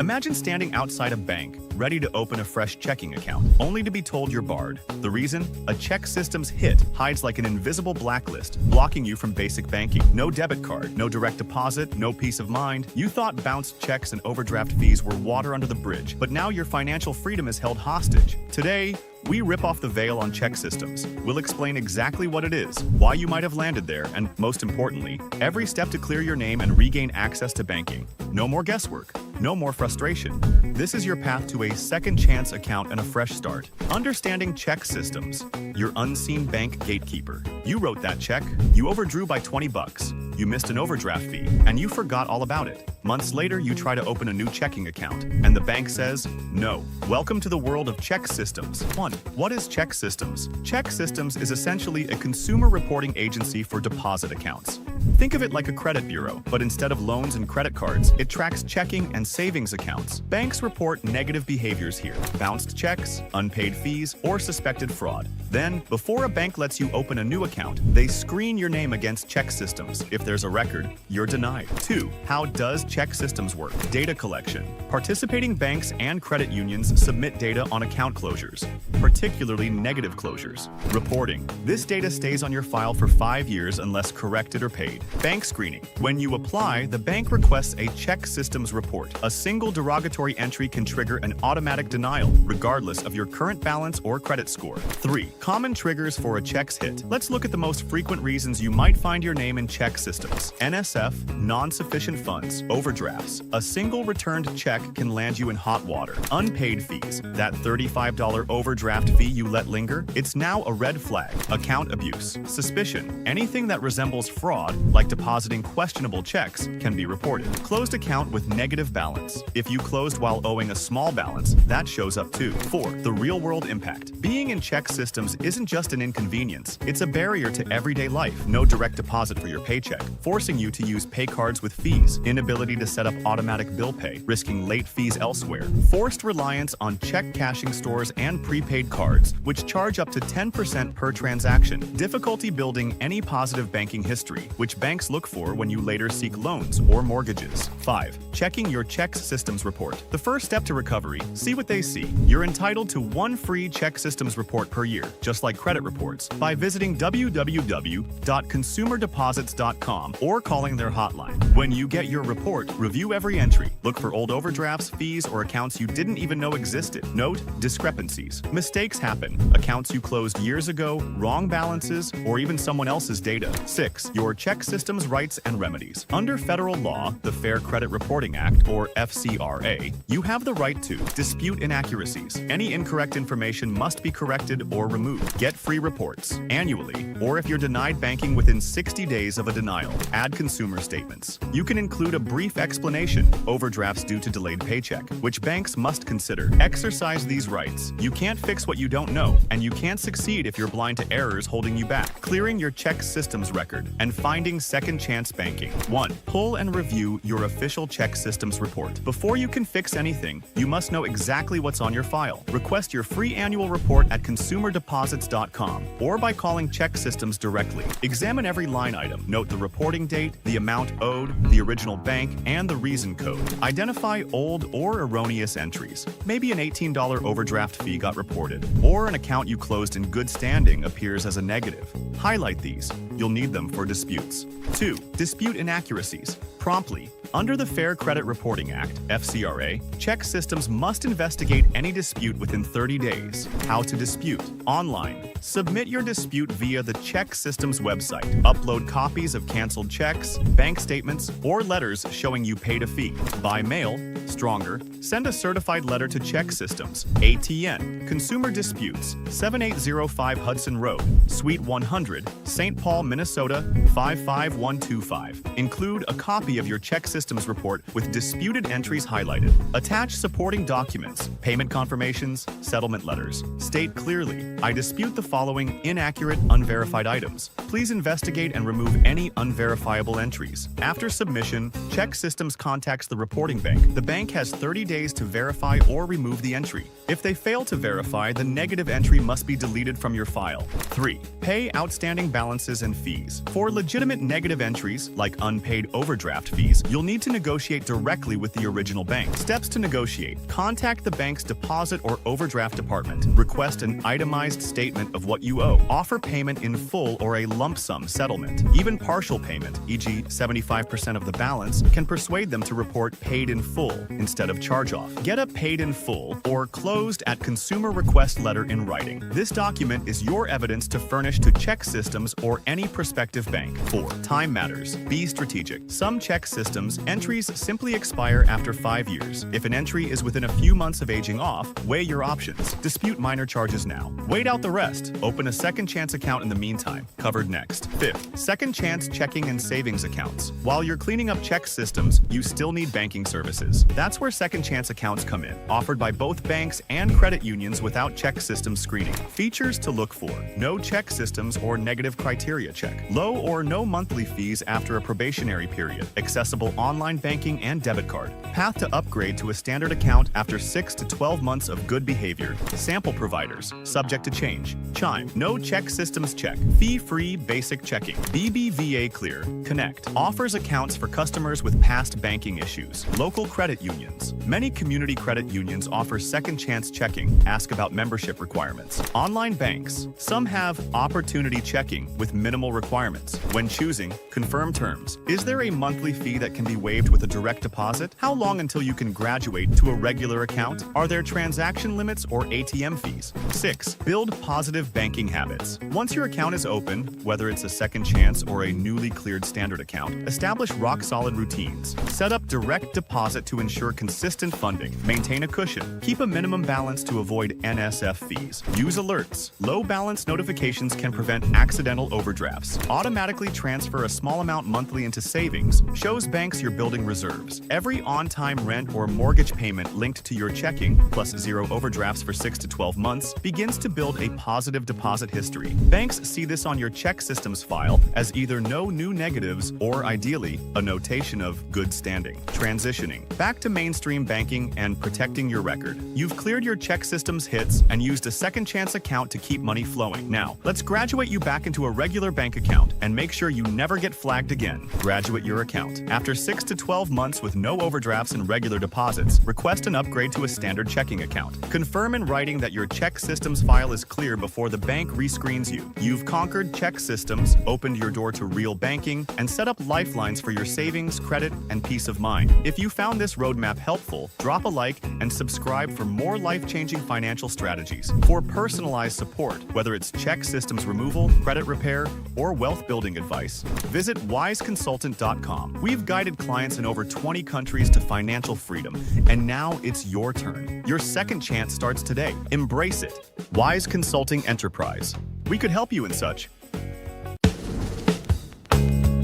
Imagine standing outside a bank, ready to open a fresh checking account, only to be told you're barred. The reason? A CheckSystems hit hides like an invisible blacklist, blocking you from basic banking. No debit card, no direct deposit, no peace of mind. You thought bounced checks and overdraft fees were water under the bridge, but now your financial freedom is held hostage. Today, we rip off the veil on CheckSystems. We'll explain exactly what it is, why you might have landed there, and most importantly, every step to clear your name and regain access to banking. No more guesswork. No more frustration. This is your path to a second chance account and a fresh start. Understanding CheckSystems, your unseen bank gatekeeper. You wrote that check, you overdrew by $20, you missed an overdraft fee, and you forgot all about it. Months later, you try to open a new checking account, and the bank says, no. Welcome to the world of CheckSystems. 1. What is CheckSystems? CheckSystems is essentially a consumer reporting agency for deposit accounts. Think of it like a credit bureau, but instead of loans and credit cards, it tracks checking and savings accounts. Banks report negative behaviors here: bounced checks, unpaid fees, or suspected fraud. Then, before a bank lets you open a new account, they screen your name against CheckSystems. If there's a record, you're denied. 2. How does CheckSystems work? Data collection. Participating banks and credit unions submit data on account closures, particularly negative closures. Reporting. This data stays on your file for 5 years unless corrected or paid. Bank screening. When you apply, the bank requests a CheckSystems report. A single derogatory entry can trigger an automatic denial, regardless of your current balance or credit score. 3. Common triggers for a checks hit. Let's look at the most frequent reasons you might find your name in CheckSystems. NSF, non-sufficient funds, overdrafts. A single returned check can land you in hot water. Unpaid fees. That $35 overdraft fee you let linger? It's now a red flag. Account abuse. Suspicion. Anything that resembles fraud, like depositing questionable checks, can be reported. Closed account with negative balance. If you closed while owing a small balance, that shows up too. 4. The real-world impact. Being in CheckSystems isn't just an inconvenience, it's a barrier to everyday life. No direct deposit for your paycheck, forcing you to use pay cards with fees. Inability to set up automatic bill pay, risking late fees elsewhere. Forced reliance on check cashing stores and prepaid cards, which charge up to 10% per transaction. Difficulty building any positive banking history, which banks look for when you later seek loans or mortgages. 5. Checking your CheckSystems report. The first step to recovery: see what they see. You're entitled to one free CheckSystems report per year, just like credit reports, by visiting www.consumerdeposits.com or calling their hotline. When you get your report, review every entry. Look for old overdrafts, fees, or accounts you didn't even know existed. Note discrepancies. Mistakes happen. Accounts you closed years ago, wrong balances, or even someone else's data. 6. Your CheckSystems rights and remedies. Under federal law, the Fair Credit Reporting Act, or FCRA, you have the right to dispute inaccuracies. Any incorrect information must be corrected or removed. Get free reports annually, or if you're denied banking within 60 days of a denial, add consumer statements. You can include a brief explanation: overdrafts due to delayed paycheck, which banks must consider. Exercise these rights. You can't fix what you don't know, and you can't succeed if you're blind to errors holding you back. Clearing your CheckSystems record and finding second chance banking. 1. Pull and review your official CheckSystems report. Before you can fix anything, you must know exactly what's on your file. Request your free annual report at consumerdeposits.com or by calling CheckSystems directly. Examine every line item. Note the reporting date, the amount owed, the original bank, and the reason code. Identify old or erroneous entries. Maybe an $18 overdraft fee got reported, or an account you closed in good standing appears as a negative. Highlight these. You'll need them for disputes. 2. Dispute inaccuracies. Promptly. Under the Fair Credit Reporting Act, FCRA, CheckSystems must investigate any dispute within 30 days. How to dispute. Online. Submit your dispute via the CheckSystems website. Upload copies of canceled checks, bank statements, or letters showing you paid a fee. By mail. Stronger. Send a certified letter to CheckSystems. ATN. Consumer Disputes. 7805 Hudson Road, Suite 100, St. Paul, Minnesota 55125. Include a copy of your CheckSystems report with disputed entries highlighted. Attach supporting documents, payment confirmations, settlement letters. State clearly, I dispute the following inaccurate, unverified items. Please investigate and remove any unverifiable entries. After submission, CheckSystems contacts the reporting bank. The bank bank has 30 days to verify or remove the entry. If they fail to verify, the negative entry must be deleted from your file. 3. Pay outstanding balances and fees. For legitimate negative entries, like unpaid overdraft fees, you'll need to negotiate directly with the original bank. Steps to negotiate. Contact the bank's deposit or overdraft department. Request an itemized statement of what you owe. Offer payment in full or a lump sum settlement. Even partial payment, e.g. 75% of the balance, can persuade them to report paid in full instead of charge-off. Get a paid in full or closed at consumer request letter in writing. This document is your evidence to furnish to check systems or any prospective bank. 4. Time matters. Be strategic. Some check systems, entries simply expire after 5 years. If an entry is within a few months of aging off, weigh your options. Dispute minor charges now. Wait out the rest. Open a second chance account in the meantime. Covered next. 5th. Second chance checking and savings accounts. While you're cleaning up check systems, you still need banking services. That's where second chance accounts come in, offered by both banks and credit unions without check system screening. Features to look for: no check systems or negative criteria check. Low or no monthly fees after a probationary period. Accessible online banking and debit card. Path to upgrade to a standard account after 6 to 12 months of good behavior. Sample providers. Subject to change. Chime. No check systems check. Fee-free basic checking. BBVA Clear Connect. Offers accounts for customers with past banking issues. Local credit unions. Many community credit unions offer second chance checking. Ask about membership requirements. Online banks. Some have opportunity checking with minimal requirements. When choosing, confirm terms. Is there a monthly fee that can be waived with a direct deposit? How long until you can graduate to a regular account? Are there transaction limits or ATM fees? 6. Build positive banking habits. Once your account is open, whether it's a second chance or a newly cleared standard account, establish rock-solid routines. Set up direct deposit to ensure consistent funding. Maintain a cushion. Keep a minimum balance to avoid NSF fees. Use alerts. Low balance notifications can prevent accidental overdrafts. Automatically transfer a small amount monthly into savings. Shows banks you're building reserves. Every on-time rent or mortgage payment linked to your checking, plus 0 overdrafts for 6 to 12 months, begins to build a positive deposit history. Banks see this on your check systems file as either no new negatives or, ideally, a notation of good standing. Transitioning. Back to mainstream banking and protecting your record. You've cleared your check systems hits and used a second chance account to keep money flowing. Now, let's graduate you back into a regular bank account and make sure you never get flagged again. Graduate your account. After 6 to 12 months with no overdrafts and regular deposits, request an upgrade to a standard checking account. Confirm in writing that your check systems file is clear before the bank rescreens you. You've conquered check systems, opened your door to real banking, and set up lifelines for your savings, credit, and peace of mind. If you found this roadmap helpful, drop a like and subscribe for more life-changing financial strategies. For personalized support, whether it's check systems removal, credit repair, or wealth building advice, visit wisconsultant.com. We've guided clients in over 20 countries to financial freedom, and now it's your turn. Your second chance starts today. Embrace it. Wise Consulting Enterprise. We could help you in such.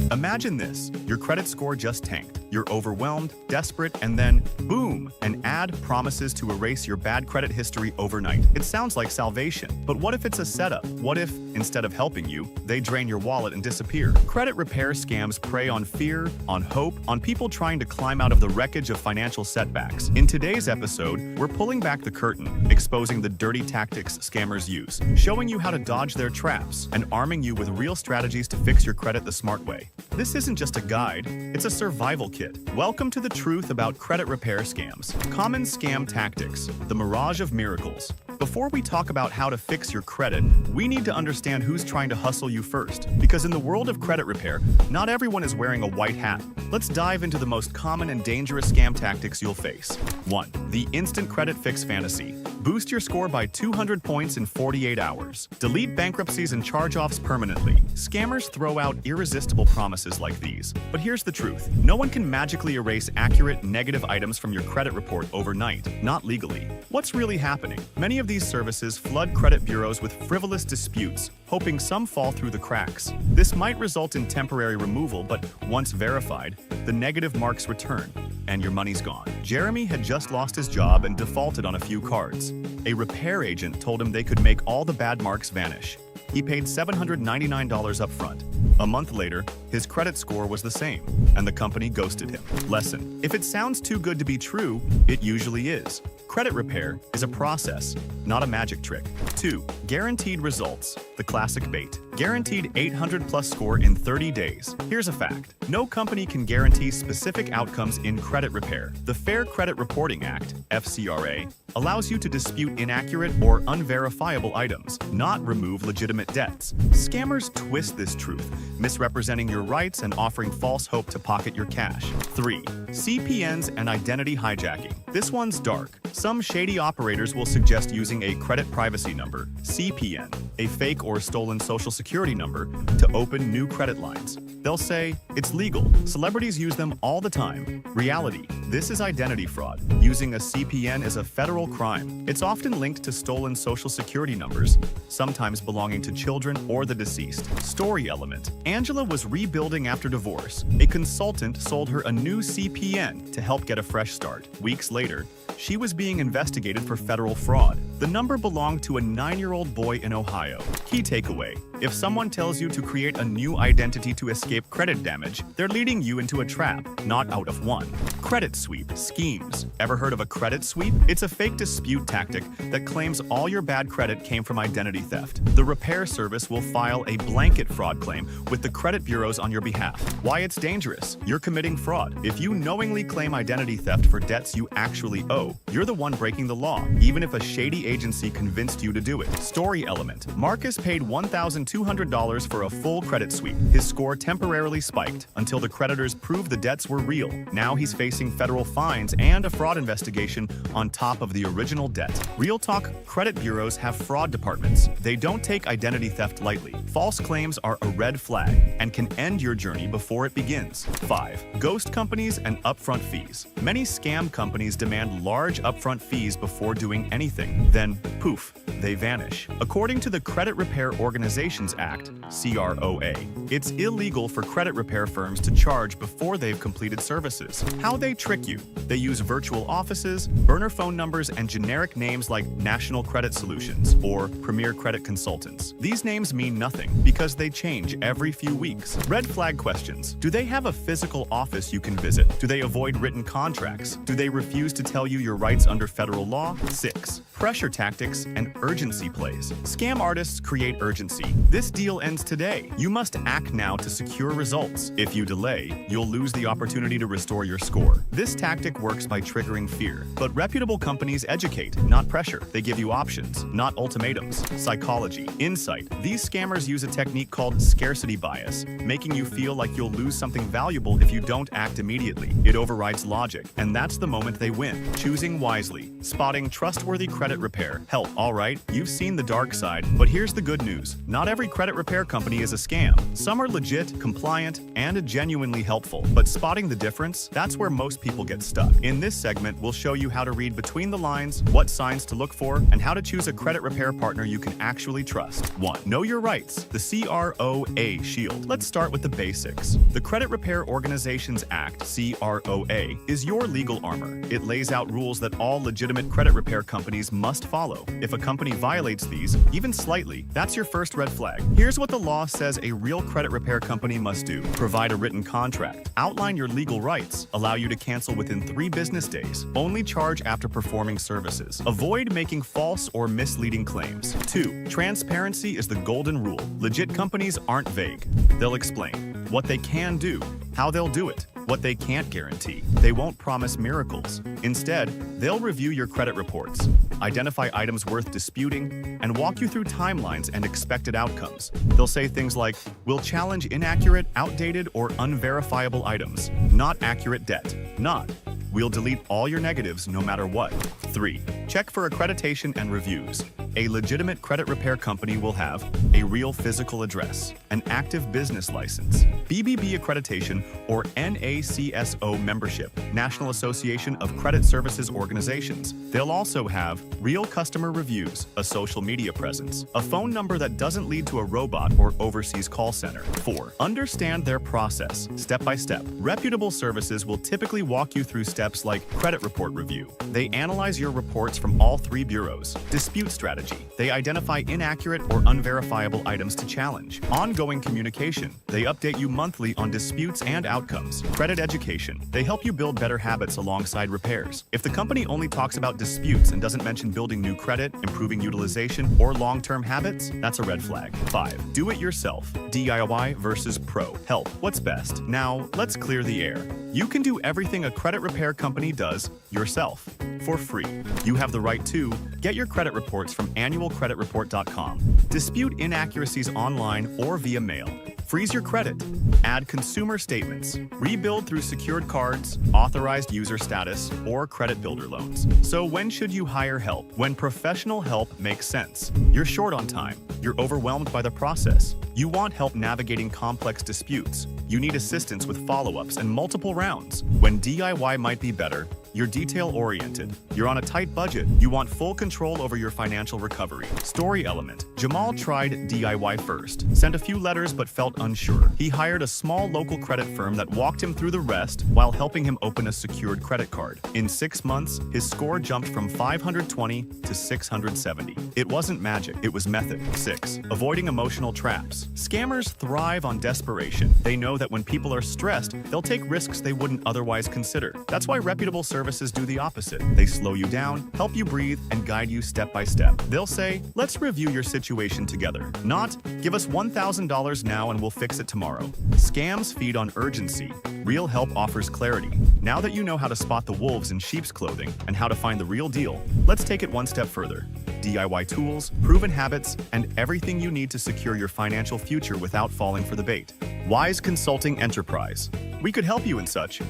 Imagine this, your credit score just tanked. You're overwhelmed, desperate, and then, boom, an ad promises to erase your bad credit history overnight. It sounds like salvation, but what if it's a setup? What if, instead of helping you, they drain your wallet and disappear? Credit repair scams prey on fear, on hope, on people trying to climb out of the wreckage of financial setbacks. In today's episode, we're pulling back the curtain, exposing the dirty tactics scammers use, showing you how to dodge their traps, and arming you with real strategies to fix your credit the smart way. This isn't just a guide, it's a survival kit. Welcome to the truth about credit repair scams. Common scam tactics, the mirage of miracles. Before we talk about how to fix your credit, we need to understand who's trying to hustle you first. Because in the world of credit repair, not everyone is wearing a white hat. Let's dive into the most common and dangerous scam tactics you'll face. 1. The instant credit fix fantasy. Boost your score by 200 points in 48 hours. Delete bankruptcies and charge-offs permanently. Scammers throw out irresistible promises like these. But here's the truth. No one can magically erase accurate, negative items from your credit report overnight, not legally. What's really happening? Many of these services flood credit bureaus with frivolous disputes, hoping some fall through the cracks. This might result in temporary removal, but once verified, the negative marks return, and your money's gone. Jeremy had just lost his job and defaulted on a few cards. A repair agent told him they could make all the bad marks vanish. He paid $799 up front. A month later, his credit score was the same, and the company ghosted him. Lesson: if it sounds too good to be true, it usually is. Credit repair is a process, not a magic trick. 2. Guaranteed results, the classic bait. Guaranteed 800+ score in 30 days. Here's a fact: no company can guarantee specific outcomes in credit repair. The Fair Credit Reporting Act, FCRA, allows you to dispute inaccurate or unverifiable items, not remove legitimate debts. Scammers twist this truth, misrepresenting your rights and offering false hope to pocket your cash. 3. CPNs and identity hijacking. This one's dark. Some shady operators will suggest using a credit privacy number, CPN, a fake or stolen social security number, to open new credit lines. They'll say, it's legal. Celebrities use them all the time. Reality: this is identity fraud. Using a CPN is a federal crime. It's often linked to stolen social security numbers, sometimes belonging to children or the deceased. Story element: Angela was rebuilding after divorce. A consultant sold her a new CPN to help get a fresh start. Weeks later, she was being investigated for federal fraud. The number belonged to a 9-year-old boy in Ohio. Key takeaway: if someone tells you to create a new identity to escape credit damage, they're leading you into a trap, not out of one. Credit sweep schemes. Ever heard of a credit sweep? It's a fake dispute tactic that claims all your bad credit came from identity theft. The repair service will file a blanket fraud claim with the credit bureaus on your behalf. Why it's dangerous? You're committing fraud. If you knowingly claim identity theft for debts you actually owe, you're the one breaking the law, even if a shady agency convinced you to do it. Story element: Marcus paid $1,200 for a full credit sweep. His score temporarily spiked until the creditors proved the debts were real. Now he's facing federal fines and a fraud investigation on top of the original debt. Real talk: credit bureaus have fraud departments. They don't take identity theft lightly. False claims are a red flag and can end your journey before it begins. 5. Ghost companies and upfront fees. Many scam companies demand large upfront fees before doing anything. Then, poof, they vanish. According to the Credit Repair Organizations Act, CROA, it's illegal for credit repair firms to charge before they've completed services. How they trick you: they use virtual offices, burner phone numbers, and generic names like National Credit Solutions or Premier Credit Consultants. These names mean nothing because they change every few weeks. Red flag questions: do they have a physical office you can visit? Do they avoid written contracts? Do they refuse to tell you your rights under federal law? 6. Pressure tactics and urgency plays. Scam artists create urgency. This deal ends today. You must act now to secure results. If you delay, you'll lose the opportunity to restore your score. This tactic works by triggering fear. But reputable companies educate, not pressure. They give you options, not ultimatums. Psychology, insight. These scammers use a technique called scarcity bias, making you feel like you'll lose something valuable if you don't act immediately. It overrides logic, and that's the moment they win. Choosing wisely. Spotting trustworthy credit repair. Help, all right, you've seen the dark side, but here's the good news. Not every credit repair company is a scam. Some are legit, compliant, and genuinely helpful. But spotting the difference, that's where most people get stuck. In this segment, we'll show you how to read between the lines, what signs to look for, and how to choose a credit repair partner you can actually trust. 1. Know your rights. The CROA shield. Let's start with the basics. The Credit Repair Organizations Act, CROA, is your legal armor. It lays out rules that all legitimate credit repair companies must follow. If a company violates these, even slightly, that's your first red flag. Here's what the law says a real credit repair company must do. Provide a written contract. Outline your legal rights. Allow you to cancel within 3 business days. Only charge after performing services. Avoid making false or misleading claims. 2. Transparency is the golden rule. Legit companies aren't vague. They'll explain what they can do, how they'll do it, what they can't guarantee. They won't promise miracles. Instead, they'll review your credit reports, identify items worth disputing, and walk you through timelines and expected outcomes. They'll say things like, we'll challenge inaccurate, outdated, or unverifiable items, not accurate debt. Not, we'll delete all your negatives no matter what. 3. Check for accreditation and reviews. A legitimate credit repair company will have a real physical address, an active business license, BBB accreditation, or NACSO membership, National Association of Credit Services Organizations. They'll also have real customer reviews, a social media presence, a phone number that doesn't lead to a robot or overseas call center. 4. Understand their process, step by step. Reputable services will typically walk you through steps like credit report review. They analyze your reports from all 3 bureaus, dispute strategy, strategy. They identify inaccurate or unverifiable items to challenge. Ongoing communication. They update you monthly on disputes and outcomes. Credit education. They help you build better habits alongside repairs. If the company only talks about disputes and doesn't mention building new credit, improving utilization, or long-term habits, that's a red flag. 5. Do it yourself. DIY versus pro. Help. What's best? Now, let's clear the air. You can do everything a credit repair company does yourself for free. You have the right to get your credit reports from annualcreditreport.com, dispute inaccuracies online or via mail, freeze your credit, add consumer statements, rebuild through secured cards, authorized user status, or credit builder loans. So when should you hire help? When professional help makes sense. You're short on time. You're overwhelmed by the process. You want help navigating complex disputes. You need assistance with follow-ups and multiple rounds. When DIY might be better, you're detail-oriented. You're on a tight budget. You want full control over your financial recovery. Story element. Jamal tried DIY first, sent a few letters but felt unsure. He hired a small local credit firm that walked him through the rest while helping him open a secured credit card. In 6 months, his score jumped from 520 to 670. It wasn't magic, it was method. 6. Avoiding emotional traps. Scammers thrive on desperation. They know that when people are stressed, they'll take risks they wouldn't otherwise consider. That's why reputable services do the opposite. They slow you down, help you breathe, and guide you step by step. They'll say, let's review your situation together. Not, give us $1,000 now and we'll fix it tomorrow. Scams feed on urgency. Real help offers clarity. Now that you know how to spot the wolves in sheep's clothing and how to find the real deal, let's take it one step further. DIY tools, proven habits, and everything you need to secure your financial future without falling for the bait. Wise Consulting Enterprise. We could help you in such.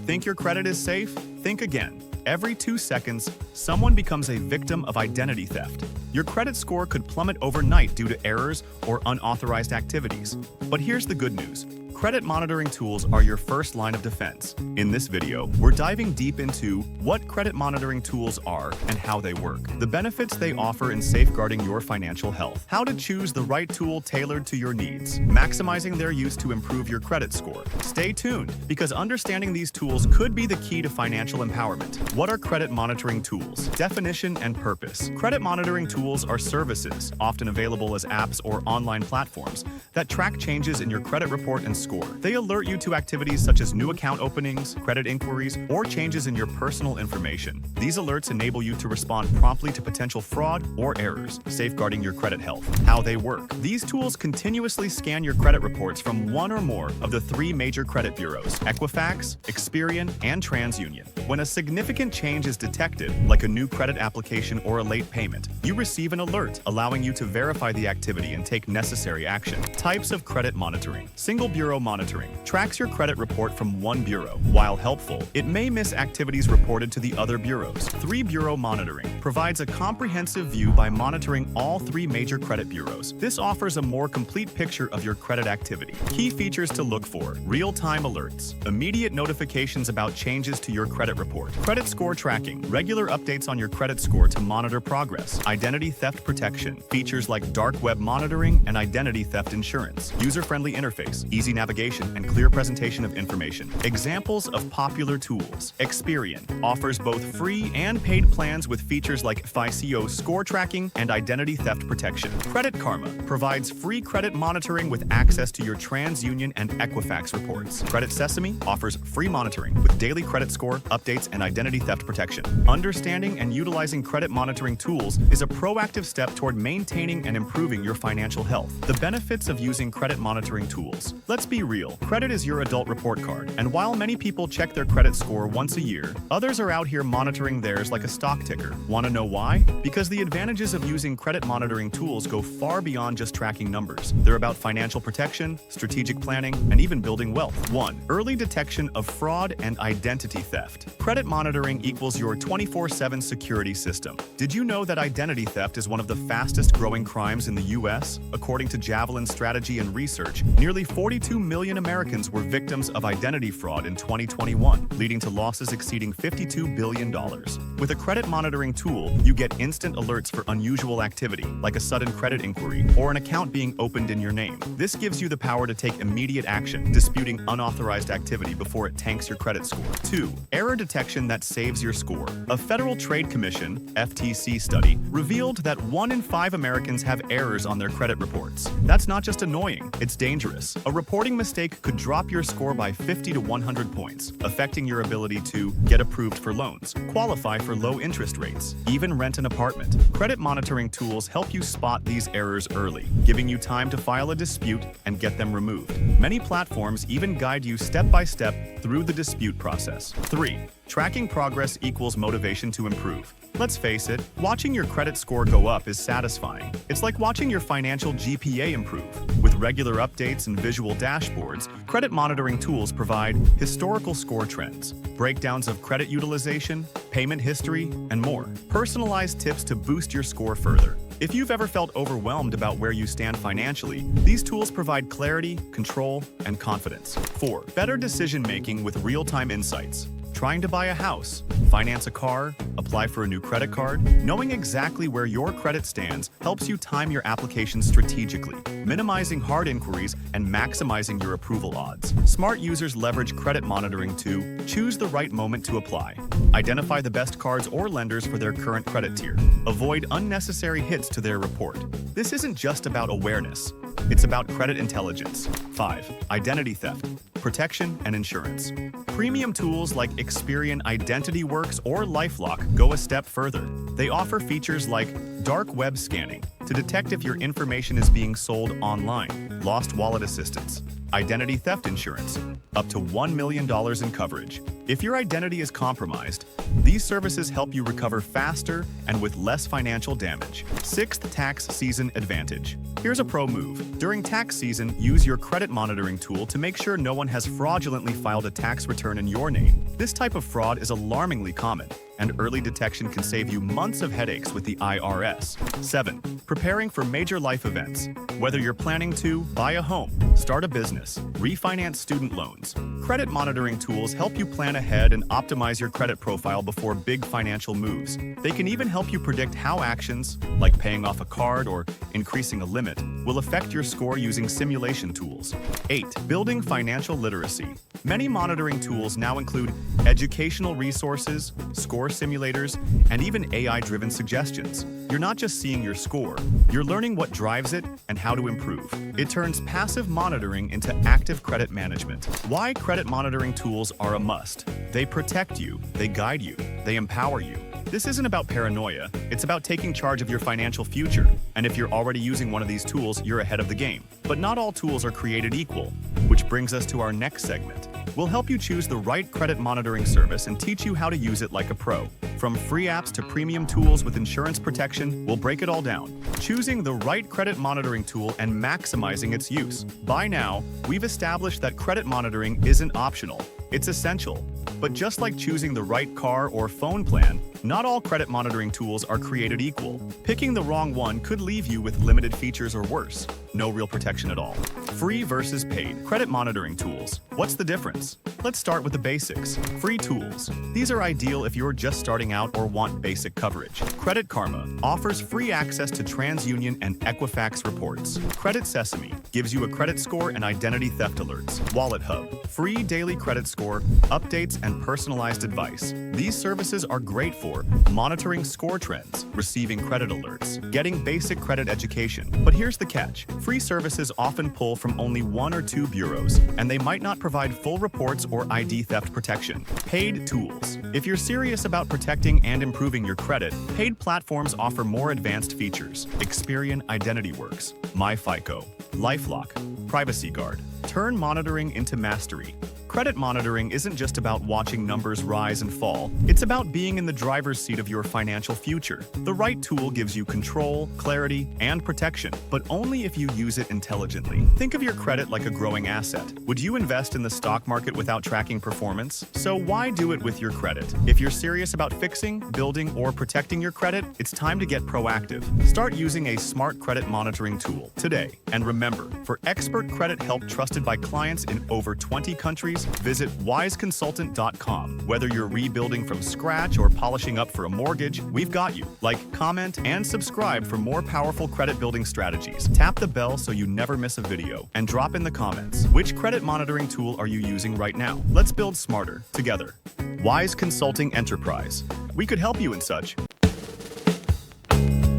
Think your credit is safe? Think again. Every 2 seconds, someone becomes a victim of identity theft. Your credit score could plummet overnight due to errors or unauthorized activities. But here's the good news. Credit monitoring tools are your first line of defense. In this video, we're diving deep into what credit monitoring tools are and how they work, the benefits they offer in safeguarding your financial health, how to choose the right tool tailored to your needs, maximizing their use to improve your credit score. Stay tuned, because understanding these tools could be the key to financial empowerment. What are credit monitoring tools? Definition and purpose. Credit monitoring tools are services, often available as apps or online platforms, that track changes in your credit report and score. They alert you to activities such as new account openings, credit inquiries, or changes in your personal information. These alerts enable you to respond promptly to potential fraud or errors, safeguarding your credit health. How they work. These tools continuously scan your credit reports from one or more of the 3 major credit bureaus, Equifax, Experian, and TransUnion. When a significant change is detected, like a new credit application or a late payment, you receive an alert, allowing you to verify the activity and take necessary action. Types of credit monitoring. Single bureau monitoring tracks your credit report from one bureau. While helpful, it may miss activities reported to the other bureaus. 3-bureau monitoring provides a comprehensive view by monitoring all 3 major credit bureaus. This offers a more complete picture of your credit activity. Key features to look for: real-time alerts, immediate notifications about changes to your credit report, credit score tracking, regular updates on your credit score to monitor progress, identity theft protection, features like dark web monitoring and identity theft insurance, user-friendly interface, easy navigation, and clear presentation of information. Examples of popular tools. Experian offers both free and paid plans with features like FICO score tracking and identity theft protection. Credit Karma provides free credit monitoring with access to your TransUnion and Equifax reports. Credit Sesame offers free monitoring with daily credit score, updates, and identity theft protection. Understanding and utilizing credit monitoring tools is a proactive step toward maintaining and improving your financial health. The benefits of using credit monitoring tools. Let's be real. Credit is your adult report card, and while many people check their credit score once a year, others are out here monitoring theirs like a stock ticker. Want to know why? Because the advantages of using credit monitoring tools go far beyond just tracking numbers. They're about financial protection, strategic planning, and even building wealth. 1. Early detection of fraud and identity theft. Credit monitoring equals your 24/7 security system. Did you know that identity theft is one of the fastest growing crimes in the US? According to Javelin Strategy and Research, nearly 42 million Americans were victims of identity fraud in 2021, leading to losses exceeding $52 billion. With a credit monitoring tool, you get instant alerts for unusual activity, like a sudden credit inquiry or an account being opened in your name. This gives you the power to take immediate action, disputing unauthorized activity before it tanks your credit score. 2. Error detection that saves your score. A Federal Trade Commission (FTC) study revealed that 1 in 5 Americans have errors on their credit reports. That's not just annoying, it's dangerous. A reporting mistake could drop your score by 50 to 100 points, affecting your ability to get approved for loans, qualify for low interest rates, even rent an apartment. Credit monitoring tools help you spot these errors early, giving you time to file a dispute and get them removed. Many platforms even guide you step by step through the dispute process. 3. Tracking progress equals motivation to improve. Let's face it, watching your credit score go up is satisfying. It's like watching your financial GPA improve. With regular updates and visual dashboards, credit monitoring tools provide historical score trends, breakdowns of credit utilization, payment history, and more. Personalized tips to boost your score further. If you've ever felt overwhelmed about where you stand financially, these tools provide clarity, control, and confidence. 4. Better decision-making with real-time insights. Trying to buy a house, finance a car, apply for a new credit card? Knowing exactly where your credit stands helps you time your applications strategically, minimizing hard inquiries and maximizing your approval odds. Smart users leverage credit monitoring to choose the right moment to apply, identify the best cards or lenders for their current credit tier, avoid unnecessary hits to their report. This isn't just about awareness, it's about credit intelligence. 5. Identity theft, protection, and insurance. Premium tools like Experian Identity Works or LifeLock go a step further. They offer features like dark web scanning to detect if your information is being sold online, lost wallet assistance, identity theft insurance, up to $1 million in coverage. If your identity is compromised, these services help you recover faster and with less financial damage. 6th, tax season advantage. Here's a pro move. During tax season, use your credit monitoring tool to make sure no one has fraudulently filed a tax return in your name. This type of fraud is alarmingly common, and early detection can save you months of headaches with the IRS. 7. Preparing for major life events. Whether you're planning to buy a home, start a business, refinance student loans, credit monitoring tools help you plan ahead and optimize your credit profile before big financial moves. They can even help you predict how actions, like paying off a card or increasing a limit, will affect your score using simulation tools. 8. Building financial literacy. Many monitoring tools now include educational resources, score simulators, and even AI-driven suggestions. You're not just seeing your score, you're learning what drives it and how to improve. It turns passive monitoring into active credit management. Why credit monitoring tools are a must. They protect you, they guide you, they empower you. This isn't about paranoia, it's about taking charge of your financial future. And if you're already using one of these tools, you're ahead of the game. But not all tools are created equal, which brings us to our next segment. We'll help you choose the right credit monitoring service and teach you how to use it like a pro. From free apps to premium tools with insurance protection, we'll break it all down. Choosing the right credit monitoring tool and maximizing its use. By now, we've established that credit monitoring isn't optional, it's essential. But just like choosing the right car or phone plan, not all credit monitoring tools are created equal. Picking the wrong one could leave you with limited features or worse, no real protection at all. Free versus paid credit monitoring tools. What's the difference? Let's start with the basics. Free tools. These are ideal if you're just starting out or want basic coverage. Credit Karma offers free access to TransUnion and Equifax reports. Credit Sesame gives you a credit score and identity theft alerts. Wallet Hub, free daily credit score, updates, and personalized advice. These services are great for monitoring score trends, receiving credit alerts, getting basic credit education. But here's the catch. Free services often pull from only 1 or 2 bureaus, and they might not provide full reports or ID theft protection. Paid tools. If you're serious about protecting and improving your credit, paid platforms offer more advanced features. Experian Identity Works, MyFICO, LifeLock, Privacy Guard. Turn monitoring into mastery. Credit monitoring isn't just about watching numbers rise and fall. It's about being in the driver's seat of your financial future. The right tool gives you control, clarity, and protection, but only if you use it intelligently. Think of your credit like a growing asset. Would you invest in the stock market without tracking performance? So why do it with your credit? If you're serious about fixing, building, or protecting your credit, it's time to get proactive. Start using a smart credit monitoring tool today. And remember, for expert credit help trusted by clients in over 20 countries, visit 𝐲𝐻𝐿𝐼𝐬𝐿. Whether you're rebuilding from scratch or polishing up for a mortgage, we've got you. Like, comment, and subscribe for more powerful credit building strategies. Tap the bell so you never miss a video, and drop in the comments, which credit monitoring tool are you using right now? Let's build smarter together. Wise Consulting Enterprise. We could help you in such.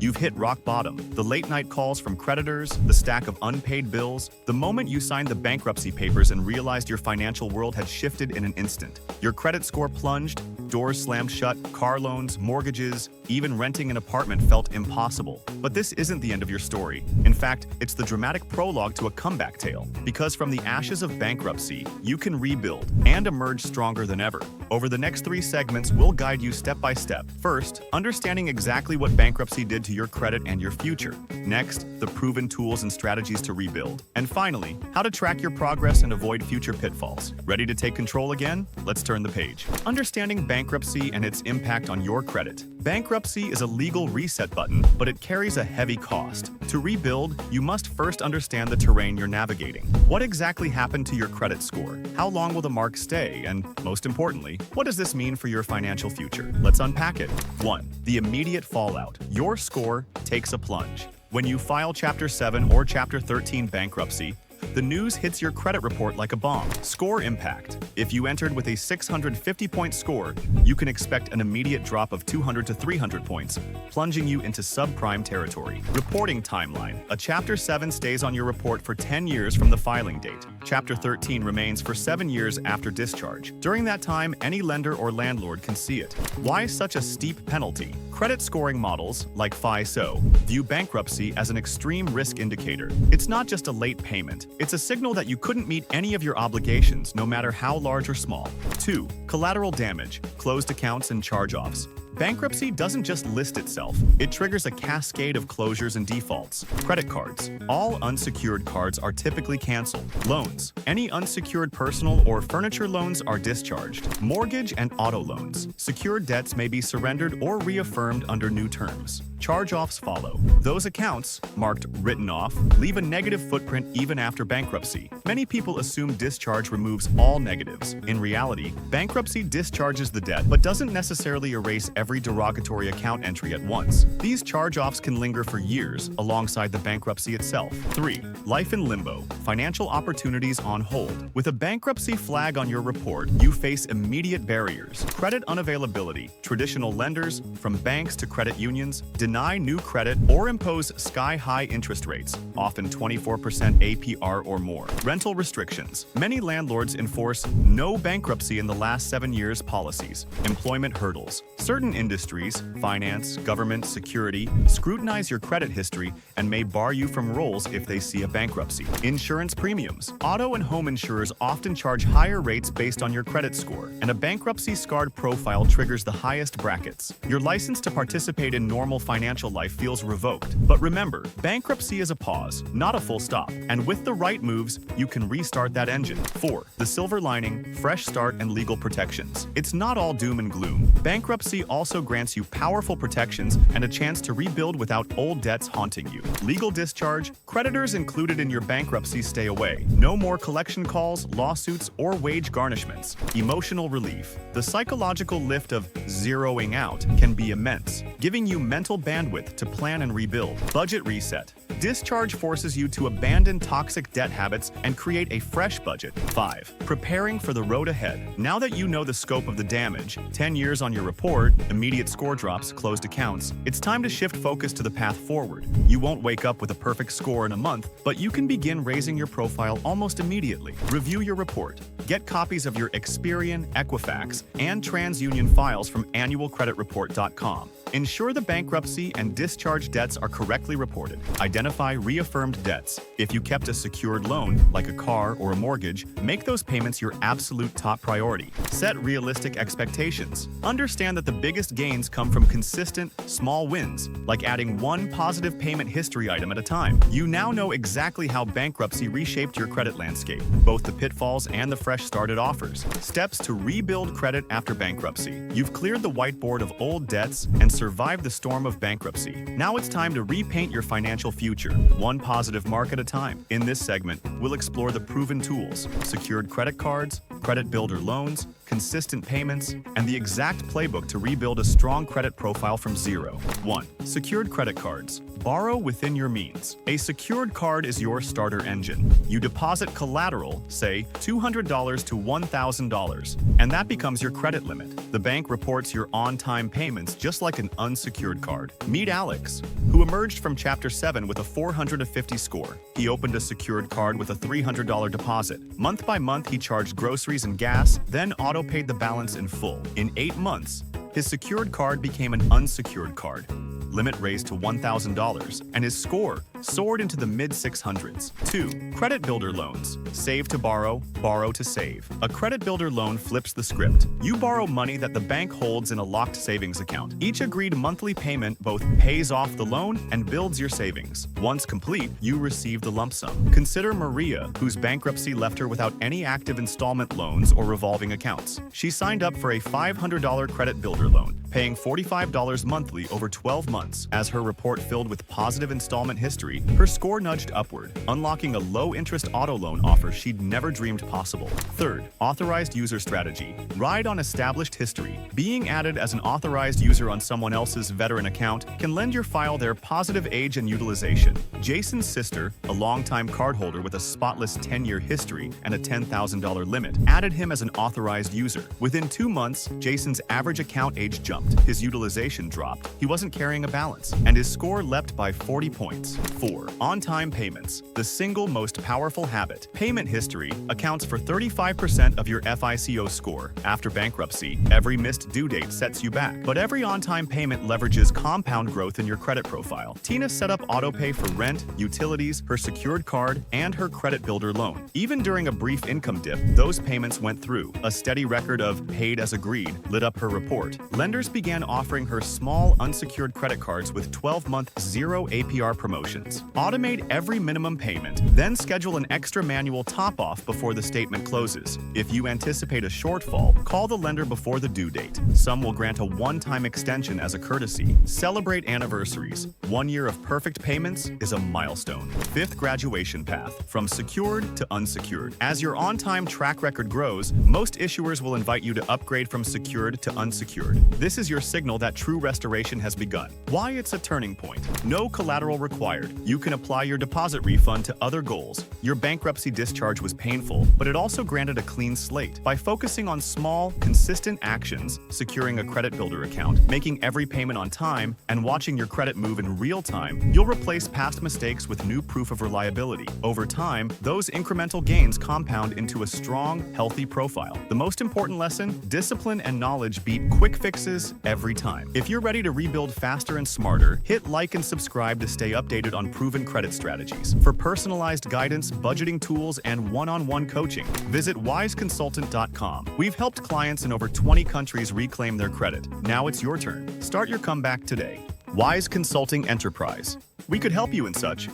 You've hit rock bottom. The late-night calls from creditors, the stack of unpaid bills, the moment you signed the bankruptcy papers and realized your financial world had shifted in an instant. Your credit score plunged, doors slammed shut, car loans, mortgages, even renting an apartment felt impossible. But this isn't the end of your story. In fact, it's the dramatic prologue to a comeback tale. Because from the ashes of bankruptcy, you can rebuild and emerge stronger than ever. Over the next 3 segments, we'll guide you step by step. First, understanding exactly what bankruptcy did to your credit and your future. Next, the proven tools and strategies to rebuild. And finally, how to track your progress and avoid future pitfalls. Ready to take control again? Let's turn the page. Understanding bankruptcy and its impact on your credit. Bankruptcy is a legal reset button, but it carries a heavy cost. To rebuild, you must first understand the terrain you're navigating. What exactly happened to your credit score? How long will the mark stay? And most importantly, what does this mean for your financial future? Let's unpack it. 1. The immediate fallout. Your score takes a plunge. When you file Chapter 7 or Chapter 13 bankruptcy, the news hits your credit report like a bomb. Score impact. If you entered with a 650-point score, you can expect an immediate drop of 200 to 300 points, plunging you into subprime territory. Reporting timeline. A Chapter 7 stays on your report for 10 years from the filing date. Chapter 13 remains for 7 years after discharge. During that time, any lender or landlord can see it. Why such a steep penalty? Credit scoring models, like FICO, view bankruptcy as an extreme risk indicator. It's not just a late payment. It's a signal that you couldn't meet any of your obligations, no matter how large or small. 2. Collateral damage, closed accounts and charge-offs. Bankruptcy doesn't just list itself. It triggers a cascade of closures and defaults. Credit cards. All unsecured cards are typically canceled. Loans. Any unsecured personal or furniture loans are discharged. Mortgage and auto loans. Secured debts may be surrendered or reaffirmed under new terms. Charge-offs follow. Those accounts, marked written off, leave a negative footprint even after bankruptcy. Many people assume discharge removes all negatives. In reality, bankruptcy discharges the debt but doesn't necessarily erase every derogatory account entry at once. These charge-offs can linger for years alongside the bankruptcy itself. 3. Life in limbo. Financial opportunities on hold. With a bankruptcy flag on your report, you face immediate barriers. Credit unavailability. Traditional lenders, from banks to credit unions, deny new credit or impose sky-high interest rates, often 24% APR or more. Rental restrictions. Many landlords enforce no bankruptcy in the last 7 years policies. Employment hurdles. Certain industries, finance, government, security, scrutinize your credit history and may bar you from roles if they see a bankruptcy. Insurance premiums. Auto and home insurers often charge higher rates based on your credit score, and a bankruptcy-scarred profile triggers the highest brackets. Your license to participate in normal financial life feels revoked. But remember, bankruptcy is a pause, not a full stop, and with the right moves, you can restart that engine. 4. The silver lining, fresh start and legal protections. It's not all doom and gloom. Bankruptcy also grants you powerful protections and a chance to rebuild without old debts haunting you. Legal discharge. Creditors included in your bankruptcy stay away. No more collection calls, lawsuits, or wage garnishments. Emotional relief. The psychological lift of zeroing out can be immense, giving you mental bandwidth to plan and rebuild. Budget reset. Discharge forces you to abandon toxic debt habits and create a fresh budget. 5. Preparing for the road ahead. Now that you know the scope of the damage, 10 years on your report, immediate score drops, closed accounts, it's time to shift focus to the path forward. You won't wake up with a perfect score in a month, but you can begin raising your profile almost immediately. Review your report. Get copies of your Experian, Equifax, and TransUnion files from annualcreditreport.com. Ensure the bankruptcy bankruptcy and discharge debts are correctly reported. Identify reaffirmed debts. If you kept a secured loan, like a car or a mortgage, make those payments your absolute top priority. Set realistic expectations. Understand that the biggest gains come from consistent, small wins, like adding one positive payment history item at a time. You now know exactly how bankruptcy reshaped your credit landscape, both the pitfalls and the fresh started offers. Steps to rebuild credit after bankruptcy. You've cleared the whiteboard of old debts and survived the storm of bankruptcy. Now it's time to repaint your financial future, one positive mark at a time. In this segment, we'll explore the proven tools, secured credit cards, credit builder loans, consistent payments, and the exact playbook to rebuild a strong credit profile from zero. 1. Secured credit cards. Borrow within your means. A secured card is your starter engine. You deposit collateral, say $200 to $1,000, and that becomes your credit limit. The bank reports your on-time payments just like an unsecured card. Meet Alex, who emerged from Chapter 7 with a 450 score. He opened a secured card with a $300 deposit. Month by month, he charged groceries and gas, then auto-paid the balance in full. In 8 months, his secured card became an unsecured card. Limit raised to $1,000, and his score soared into the mid-600s. 2. Credit builder loans. Save to borrow, borrow to save. A credit builder loan flips the script. You borrow money that the bank holds in a locked savings account. Each agreed monthly payment both pays off the loan and builds your savings. Once complete, you receive the lump sum. Consider Maria, whose bankruptcy left her without any active installment loans or revolving accounts. She signed up for a $500 credit builder loan, paying $45 monthly over 12 months. As her report filled with positive installment history, her score nudged upward, unlocking a low-interest auto loan offer she'd never dreamed possible. 3rd, authorized user strategy. Ride on established history. Being added as an authorized user on someone else's veteran account can lend your file their positive age and utilization. Jason's sister, a longtime cardholder with a spotless 10-year history and a $10,000 limit, added him as an authorized user. Within 2 months, Jason's average account age jumped. His utilization dropped. He wasn't carrying a balance, and his score leapt by 40 points. 4. On-time payments. The single most powerful habit. Payment history accounts for 35% of your FICO score. After bankruptcy, every missed due date sets you back, but every on-time payment leverages compound growth in your credit profile. Tina set up autopay for rent, utilities, her secured card, and her credit builder loan. Even during a brief income dip, those payments went through. A steady record of paid as agreed lit up her report. Lenders began offering her small, unsecured credit cards with 12-month zero APR promotions. Automate every minimum payment, then schedule an extra manual top-off before the statement closes. If you anticipate a shortfall, call the lender before the due date. Some will grant a one-time extension as a courtesy. Celebrate anniversaries. 1 year of perfect payments is a milestone. 5th, graduation path. From secured to unsecured. As your on-time track record grows, most issuers will invite you to upgrade from secured to unsecured. This is your signal that true restoration has begun. Why it's a turning point. No collateral required. You can apply your deposit refund to other goals. Your bankruptcy discharge was painful, but it also granted a clean slate. By focusing on small, consistent actions, securing a credit builder account, making every payment on time, and watching your credit move in real time, you'll replace past mistakes with new proof of reliability. Over time, those incremental gains compound into a strong, healthy profile. The most important lesson: discipline and knowledge beat quick fixes every time. If you're ready to rebuild faster and smarter, hit like and subscribe to stay updated on proven credit strategies. For personalized guidance, budgeting tools, and one-on-one coaching, visit wiseconsultant.com. We've helped clients in over 20 countries reclaim their credit. Now it's your turn. Start your comeback today. Wise Consulting Enterprise. We could help you in such.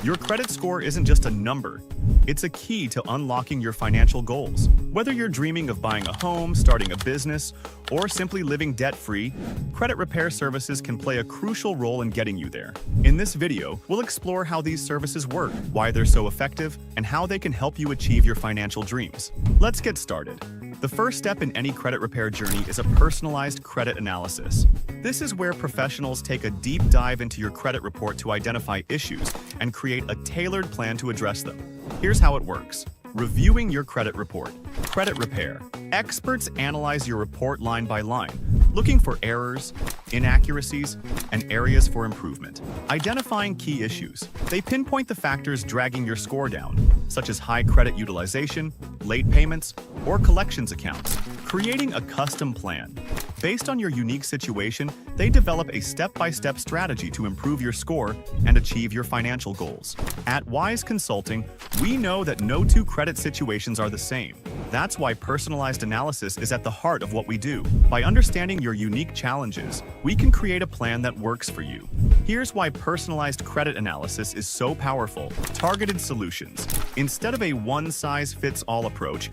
Your credit score isn't just a number. It's a key to unlocking your financial goals. Whether you're dreaming of buying a home, starting a business, or simply living debt-free, credit repair services can play a crucial role in getting you there. In this video, we'll explore how these services work, why they're so effective, and how they can help you achieve your financial dreams. Let's get started. The first step in any credit repair journey is a personalized credit analysis. This is where professionals take a deep dive into your credit report to identify issues and create a tailored plan to address them. Here's how it works. Reviewing your credit report. Credit repair. Experts analyze your report line by line, looking for errors, inaccuracies, and areas for improvement. Identifying key issues. They pinpoint the factors dragging your score down, such as high credit utilization, late payments, or collections accounts. Creating a custom plan. Based on your unique situation, they develop a step-by-step strategy to improve your score and achieve your financial goals. At Wise Consulting, we know that no two credit situations are the same. That's why personalized analysis is at the heart of what we do. By understanding your unique challenges, we can create a plan that works for you. Here's why personalized credit analysis is so powerful. Targeted solutions. Instead of a one-size-fits-all approach,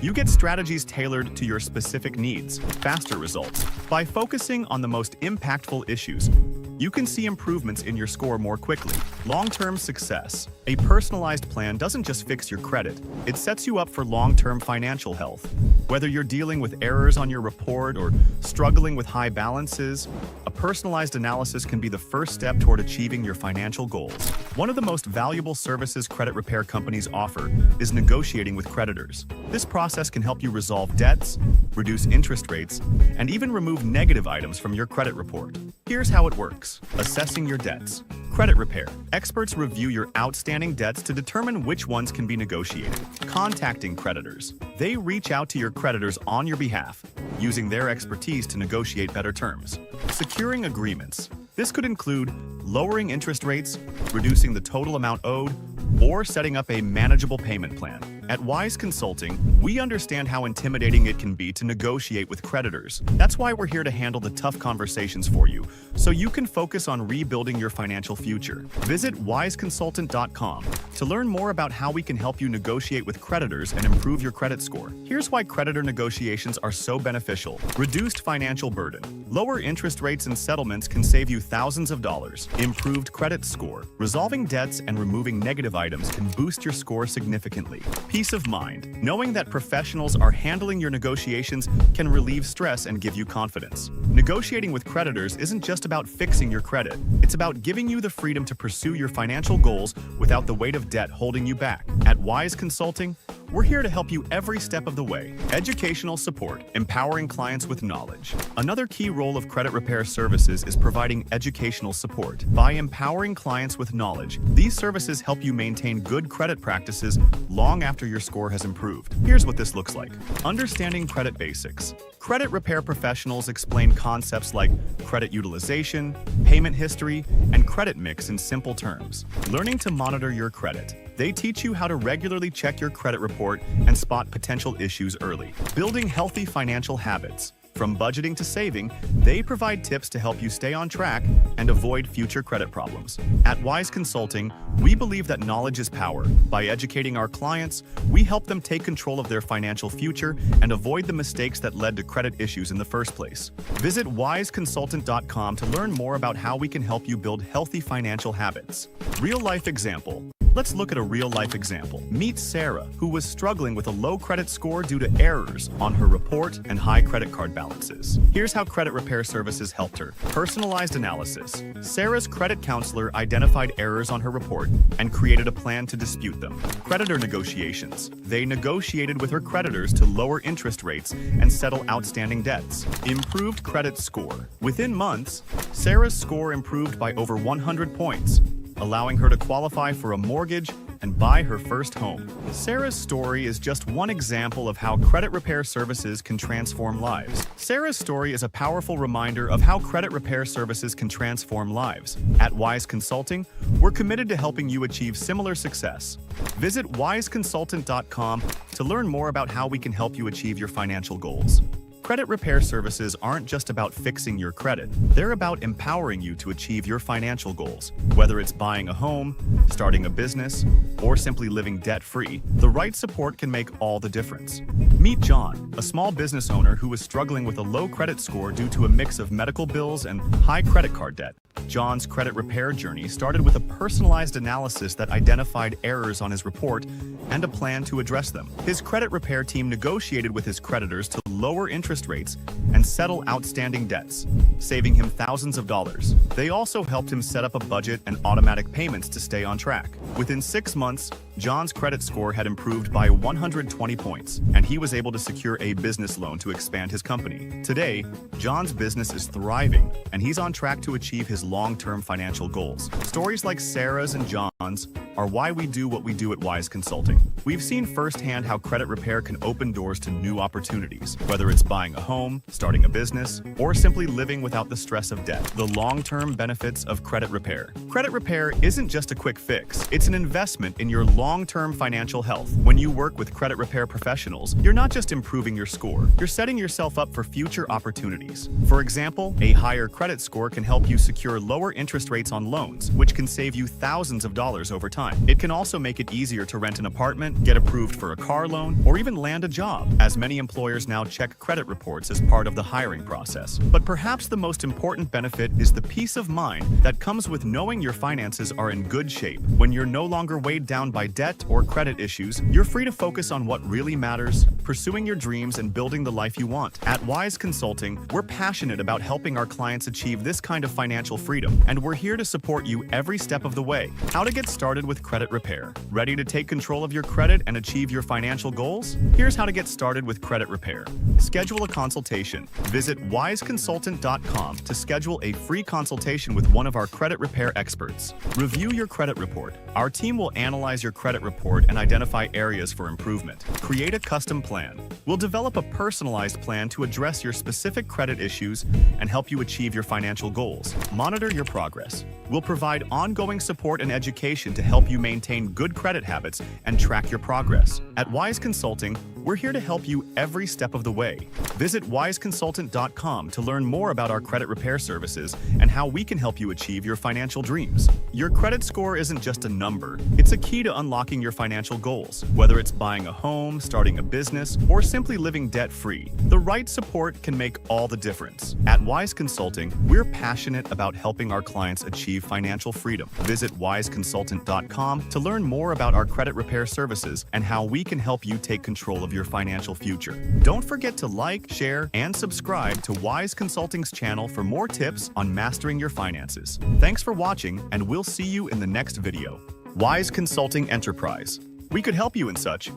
you get strategies tailored to your specific needs. Faster results. By focusing on the most impactful issues, you can see improvements in your score more quickly. Long-term success. A personalized plan doesn't just fix your credit, it sets you up for long-term financial health. Whether you're dealing with errors on your report or struggling with high balances, a personalized analysis can be the first step toward achieving your financial goals. One of the most valuable services credit repair companies offer is negotiating with creditors. This process can help you resolve debts, reduce interest rates, and even remove negative items from your credit report. Here's how it works. Assessing your debts. Credit repair. Experts review your outstanding debts to determine which ones can be negotiated. Contacting creditors. They reach out to your creditors on your behalf, using their expertise to negotiate better terms. Securing agreements. This could include lowering interest rates, reducing the total amount owed, or setting up a manageable payment plan. At Wise Consulting, we understand how intimidating it can be to negotiate with creditors. That's why we're here to handle the tough conversations for you, so you can focus on rebuilding your financial future. Visit wiseconsultant.com to learn more about how we can help you negotiate with creditors and improve your credit score. Here's why creditor negotiations are so beneficial. Reduced financial burden. Lower interest rates and settlements can save you thousands of dollars. Improved credit score. Resolving debts and removing negative items can boost your score significantly. Peace of mind. Knowing that professionals are handling your negotiations can relieve stress and give you confidence. Negotiating with creditors isn't just about fixing your credit. It's about giving you the freedom to pursue your financial goals without the weight of debt holding you back. At Wise Consulting, we're here to help you every step of the way. Educational support, empowering clients with knowledge. Another key role of credit repair services is providing educational support. By empowering clients with knowledge, these services help you maintain good credit practices long after your score has improved. Here's what this looks like. Understanding credit basics. Credit repair professionals explain concepts like credit utilization, payment history, and credit mix in simple terms. Learning to monitor your credit. They teach you how to regularly check your credit report and spot potential issues early. Building healthy financial habits. From budgeting to saving, they provide tips to help you stay on track and avoid future credit problems. At Wise Consulting, we believe that knowledge is power. By educating our clients, we help them take control of their financial future and avoid the mistakes that led to credit issues in the first place. Visit wiseconsultant.com to learn more about how we can help you build healthy financial habits. Real-life example. Let's look at a real-life example. Meet Sarah, who was struggling with a low credit score due to errors on her report and high credit card balances. Here's how credit repair services helped her. Personalized analysis. Sarah's credit counselor identified errors on her report and created a plan to dispute them. Creditor negotiations. They negotiated with her creditors to lower interest rates and settle outstanding debts. Improved credit score. Within months, Sarah's score improved by over 100 points, allowing her to qualify for a mortgage and buy her first home. Sarah's story is just one example of how credit repair services can transform lives. Sarah's story is a powerful reminder of how credit repair services can transform lives. At Wise Consulting, we're committed to helping you achieve similar success. Visit wiseconsultant.com to learn more about how we can help you achieve your financial goals. Credit repair services aren't just about fixing your credit. They're about empowering you to achieve your financial goals. Whether it's buying a home, starting a business, or simply living debt-free, the right support can make all the difference. Meet John, a small business owner who was struggling with a low credit score due to a mix of medical bills and high credit card debt. John's credit repair journey started with a personalized analysis that identified errors on his report and a plan to address them. His credit repair team negotiated with his creditors to lower interest rates and settle outstanding debts, saving him thousands of dollars. They also helped him set up a budget and automatic payments to stay on track. Within 6 months, John's credit score had improved by 120 points, and he was able to secure a business loan to expand his company. Today, John's business is thriving, and he's on track to achieve his long-term financial goals. Stories like Sarah's and John's are why we do what we do at Wise Consulting. We've seen firsthand how credit repair can open doors to new opportunities, whether it's buying a home, starting a business, or simply living without the stress of debt. The long-term benefits of credit repair. Credit repair isn't just a quick fix, it's an investment in your long-term financial health. When you work with credit repair professionals, you're not just improving your score, you're setting yourself up for future opportunities. For example, a higher credit score can help you secure lower interest rates on loans, which can save you thousands of dollars over time. It can also make it easier to rent an apartment, get approved for a car loan, or even land a job, as many employers now check credit reports as part of the hiring process. But perhaps the most important benefit is the peace of mind that comes with knowing your finances are in good shape. When you're no longer weighed down by debt or credit issues, you're free to focus on what really matters, pursuing your dreams and building the life you want. At Wise Consulting, we're passionate about helping our clients achieve this kind of financial freedom, and we're here to support you every step of the way. How to get started with credit repair. Ready to take control of your credit and achieve your financial goals? Here's how to get started with credit repair. Schedule a consultation. Visit wiseconsultant.com to schedule a free consultation with one of our credit repair experts. Review your credit report. Our team will analyze your credit report and identify areas for improvement. Create a custom plan. We'll develop a personalized plan to address your specific credit issues and help you achieve your financial goals. Monitor your progress. We'll provide ongoing support and education to help you maintain good credit habits and track your progress. At Wise Consulting, we're here to help you every step of the way. Visit wiseconsultant.com to learn more about our credit repair services and how we can help you achieve your financial dreams. Your credit score isn't just a number, it's a key to unlocking your financial goals. Whether it's buying a home, starting a business, or simply living debt-free, the right support can make all the difference. At Wise Consulting, we're passionate about helping our clients achieve financial freedom. Visit wiseconsultant.com to learn more about our credit repair services and how we can help you take control of your financial future. Don't forget to like, share, and subscribe to Wise Consulting's channel for more tips on mastering your finances. Thanks for watching, and we'll see you in the next video. Wise Consulting Enterprise. We could help you in such.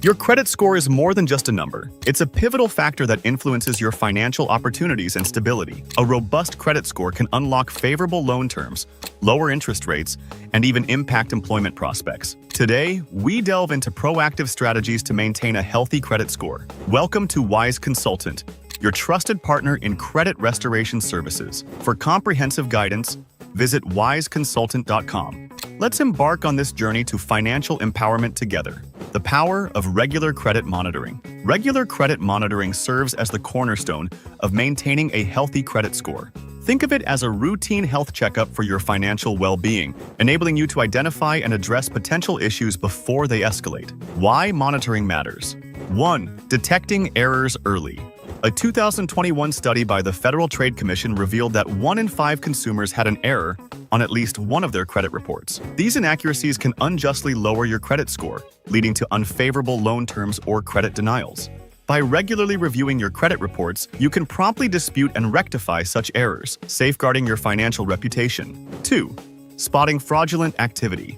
Your credit score is more than just a number. It's a pivotal factor that influences your financial opportunities and stability. A robust credit score can unlock favorable loan terms, lower interest rates, and even impact employment prospects. Today, we delve into proactive strategies to maintain a healthy credit score. Welcome to Wise Consultant, your trusted partner in credit restoration services. For comprehensive guidance, visit wiseconsultant.com. Let's embark on this journey to financial empowerment together. The power of regular credit monitoring. Regular credit monitoring serves as the cornerstone of maintaining a healthy credit score. Think of it as a routine health checkup for your financial well-being, enabling you to identify and address potential issues before they escalate. Why monitoring matters. 1. Detecting errors early. A 2021 study by the Federal Trade Commission revealed that 1 in 5 consumers had an error on at least one of their credit reports. These inaccuracies can unjustly lower your credit score, leading to unfavorable loan terms or credit denials. By regularly reviewing your credit reports, you can promptly dispute and rectify such errors, safeguarding your financial reputation. 2. Spotting fraudulent activity.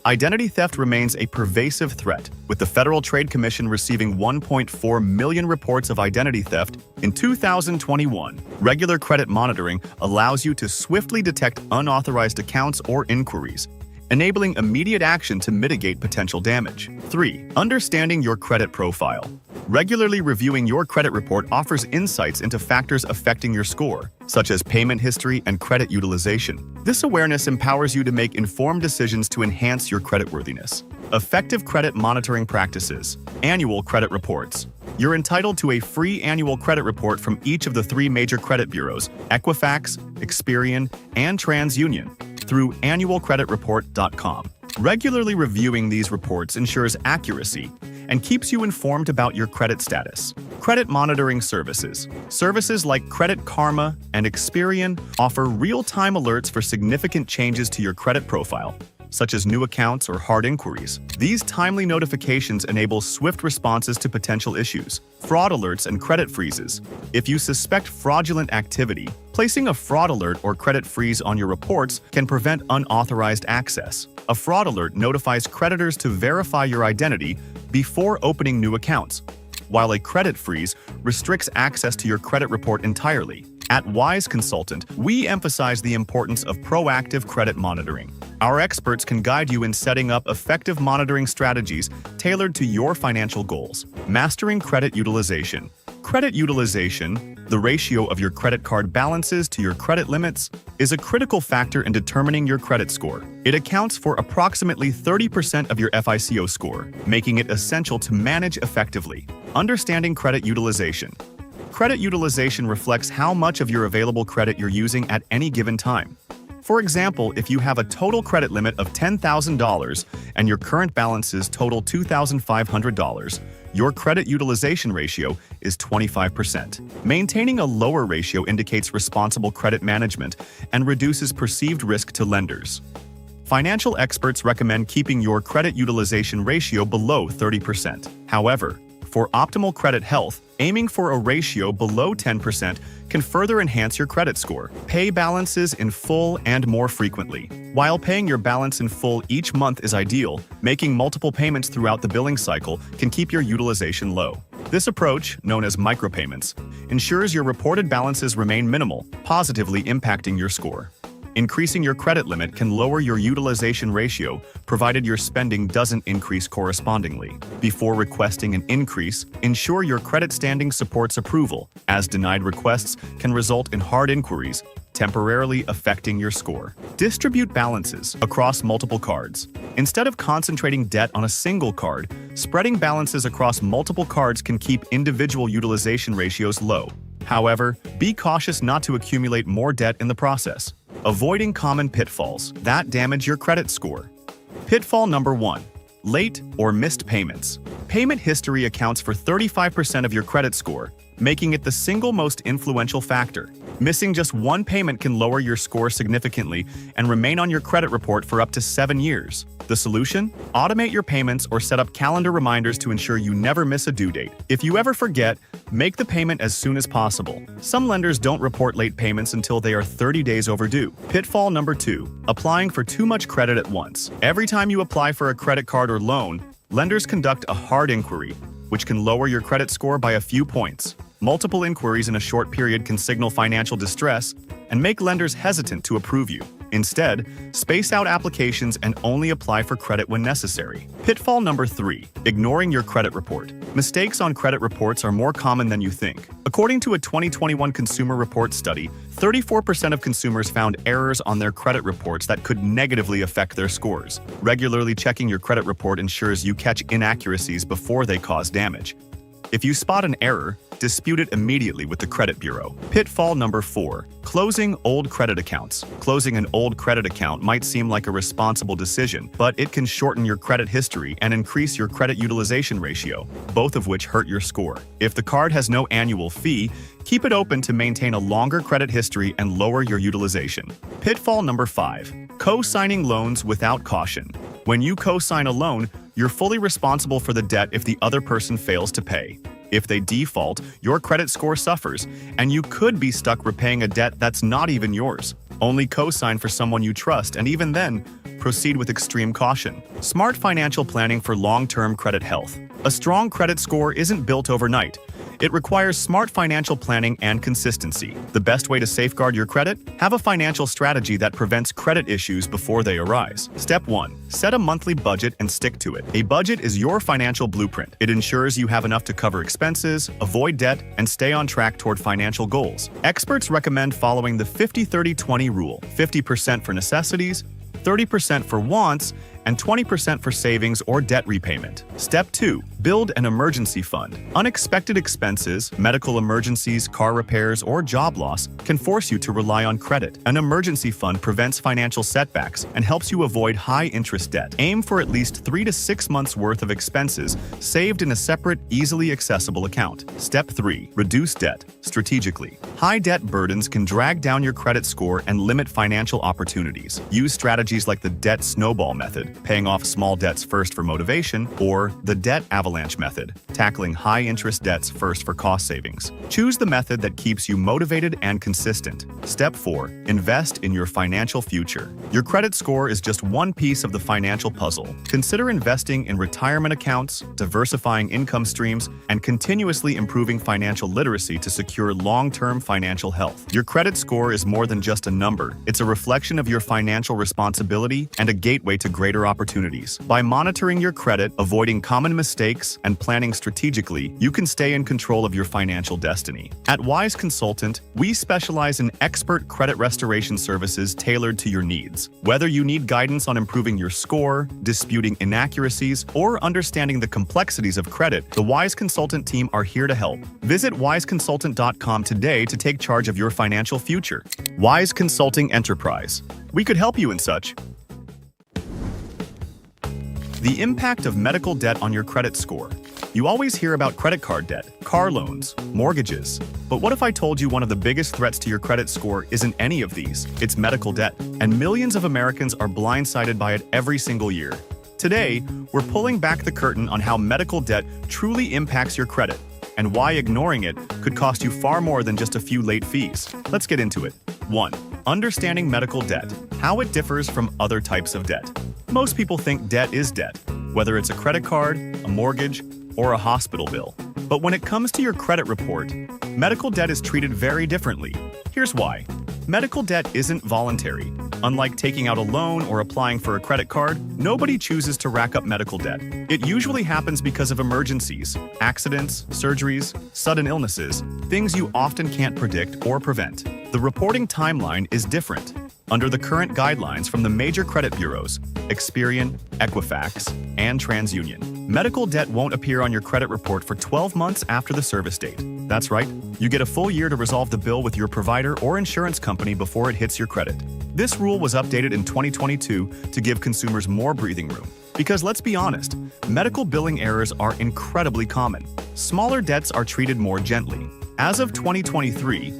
Identity theft remains a pervasive threat, with the Federal Trade Commission receiving 1.4 million reports of identity theft in 2021. Regular credit monitoring allows you to swiftly detect unauthorized accounts or inquiries, enabling immediate action to mitigate potential damage. 3. Understanding your credit profile. Regularly reviewing your credit report offers insights into factors affecting your score, such as payment history and credit utilization. This awareness empowers you to make informed decisions to enhance your creditworthiness. Effective credit monitoring practices. Annual credit reports. You're entitled to a free annual credit report from each of the 3 major credit bureaus, Equifax, Experian, and TransUnion, through annualcreditreport.com. Regularly reviewing these reports ensures accuracy and keeps you informed about your credit status. Credit monitoring services. Services like Credit Karma and Experian offer real-time alerts for significant changes to your credit profile, such as new accounts or hard inquiries. These timely notifications enable swift responses to potential issues, fraud alerts, and credit freezes. If you suspect fraudulent activity, placing a fraud alert or credit freeze on your reports can prevent unauthorized access. A fraud alert notifies creditors to verify your identity before opening new accounts, while a credit freeze restricts access to your credit report entirely. At 𝐲𝐬𝐬 Consultant, we emphasize the importance of proactive credit monitoring. Our experts can guide you in setting up effective monitoring strategies tailored to your financial goals. Mastering credit utilization. Credit utilization, the ratio of your credit card balances to your credit limits, is a critical factor in determining your credit score. It accounts for approximately 30% of your FICO score, making it essential to manage effectively. Understanding credit utilization. Credit utilization reflects how much of your available credit you're using at any given time. For example, if you have a total credit limit of $10,000 and your current balances total $2,500, your credit utilization ratio is 25%. Maintaining a lower ratio indicates responsible credit management and reduces perceived risk to lenders. Financial experts recommend keeping your credit utilization ratio below 30%. However, for optimal credit health, aiming for a ratio below 10% can further enhance your credit score. Pay balances in full and more frequently. While paying your balance in full each month is ideal, making multiple payments throughout the billing cycle can keep your utilization low. This approach, known as micropayments, ensures your reported balances remain minimal, positively impacting your score. Increasing your credit limit can lower your utilization ratio, provided your spending doesn't increase correspondingly. Before requesting an increase, ensure your credit standing supports approval, as denied requests can result in hard inquiries, temporarily affecting your score. Distribute balances across multiple cards. Instead of concentrating debt on a single card, spreading balances across multiple cards can keep individual utilization ratios low. However, be cautious not to accumulate more debt in the process. Avoiding common pitfalls that damage your credit score. Pitfall number 1. Late or missed payments. Payment history accounts for 35% of your credit score, making it the single most influential factor. Missing just one payment can lower your score significantly and remain on your credit report for up to 7 years. The solution? Automate your payments or set up calendar reminders to ensure you never miss a due date. If you ever forget, make the payment as soon as possible. Some lenders don't report late payments until they are 30 days overdue. Pitfall number 2. Applying for too much credit at once. Every time you apply for a credit card or loan, lenders conduct a hard inquiry, which can lower your credit score by a few points. Multiple inquiries in a short period can signal financial distress and make lenders hesitant to approve you. Instead, space out applications and only apply for credit when necessary. Pitfall number 3. Ignoring your credit report. Mistakes on credit reports are more common than you think. According to a 2021 Consumer Reports study, 34% of consumers found errors on their credit reports that could negatively affect their scores. Regularly checking your credit report ensures you catch inaccuracies before they cause damage. If you spot an error, dispute it immediately with the credit bureau. Pitfall number 4. Closing old credit accounts. Closing an old credit account might seem like a responsible decision, but it can shorten your credit history and increase your credit utilization ratio, both of which hurt your score. If the card has no annual fee, keep it open to maintain a longer credit history and lower your utilization. Pitfall number 5. Co-signing loans without caution. When you co-sign a loan, you're fully responsible for the debt if the other person fails to pay. If they default, your credit score suffers, and you could be stuck repaying a debt that's not even yours. Only co-sign for someone you trust, and even then, proceed with extreme caution. Smart financial planning for long-term credit health. A strong credit score isn't built overnight. It requires smart financial planning and consistency. The best way to safeguard your credit? Have a financial strategy that prevents credit issues before they arise. Step 1. Set a monthly budget and stick to it. A budget is your financial blueprint. It ensures you have enough to cover expenses, avoid debt, and stay on track toward financial goals. Experts recommend following the 50-30-20 rule: 50% for necessities, 30% for wants, and 20% for savings or debt repayment. Step 2. Build an emergency fund. Unexpected expenses, medical emergencies, car repairs, or job loss can force you to rely on credit. An emergency fund prevents financial setbacks and helps you avoid high-interest debt. Aim for at least 3 to 6 months' worth of expenses saved in a separate, easily accessible account. Step 3. Reduce debt strategically. High debt burdens can drag down your credit score and limit financial opportunities. Use strategies like the debt snowball method, paying off small debts first for motivation, or the debt avalanche method, tackling high-interest debts first for cost savings. Choose the method that keeps you motivated and consistent. Step 4. Invest in your financial future. Your credit score is just one piece of the financial puzzle. Consider investing in retirement accounts, diversifying income streams, and continuously improving financial literacy to secure long-term financial health. Your credit score is more than just a number. It's a reflection of your financial responsibility and a gateway to greater opportunities. By monitoring your credit, avoiding common mistakes, and planning strategically, you can stay in control of your financial destiny. At Wise Consultant, we specialize in expert credit restoration services tailored to your needs. Whether you need guidance on improving your score, disputing inaccuracies, or understanding the complexities of credit, the Wise Consultant team are here to help. Visit wiseconsultant.com today to take charge of your financial future. Wise Consulting Enterprise. We could help you in such. The impact of medical debt on your credit score. You always hear about credit card debt, car loans, mortgages. But what if I told you one of the biggest threats to your credit score isn't any of these? It's medical debt. And millions of Americans are blindsided by it every single year. Today, we're pulling back the curtain on how medical debt truly impacts your credit and why ignoring it could cost you far more than just a few late fees. Let's get into it. 1. Understanding medical debt. How it differs from other types of debt. Most people think debt is debt, whether it's a credit card, a mortgage, or a hospital bill. But when it comes to your credit report, medical debt is treated very differently. Here's why. Medical debt isn't voluntary. Unlike taking out a loan or applying for a credit card, nobody chooses to rack up medical debt. It usually happens because of emergencies, accidents, surgeries, sudden illnesses, things you often can't predict or prevent. The reporting timeline is different. Under the current guidelines from the major credit bureaus, Experian, Equifax, and TransUnion, medical debt won't appear on your credit report for 12 months after the service date. That's right, you get a full year to resolve the bill with your provider or insurance company before it hits your credit. This rule was updated in 2022 to give consumers more breathing room. Because let's be honest, medical billing errors are incredibly common. Smaller debts are treated more gently. As of 2023,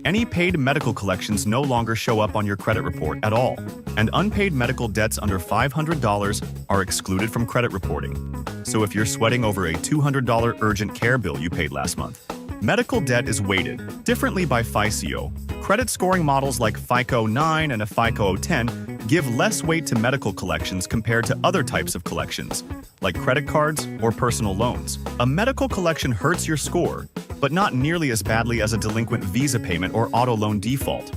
any paid medical collections no longer show up on your credit report at all, and unpaid medical debts under $500 are excluded from credit reporting. So if you're sweating over a $200 urgent care bill you paid last month, medical debt is weighted differently by 𝐂𝐤𝐬𝐞. Credit scoring models like FICO 9 and a FICO 10 give less weight to medical collections compared to other types of collections, like credit cards or personal loans. A medical collection hurts your score, but not nearly as badly as a delinquent Visa payment or auto loan default.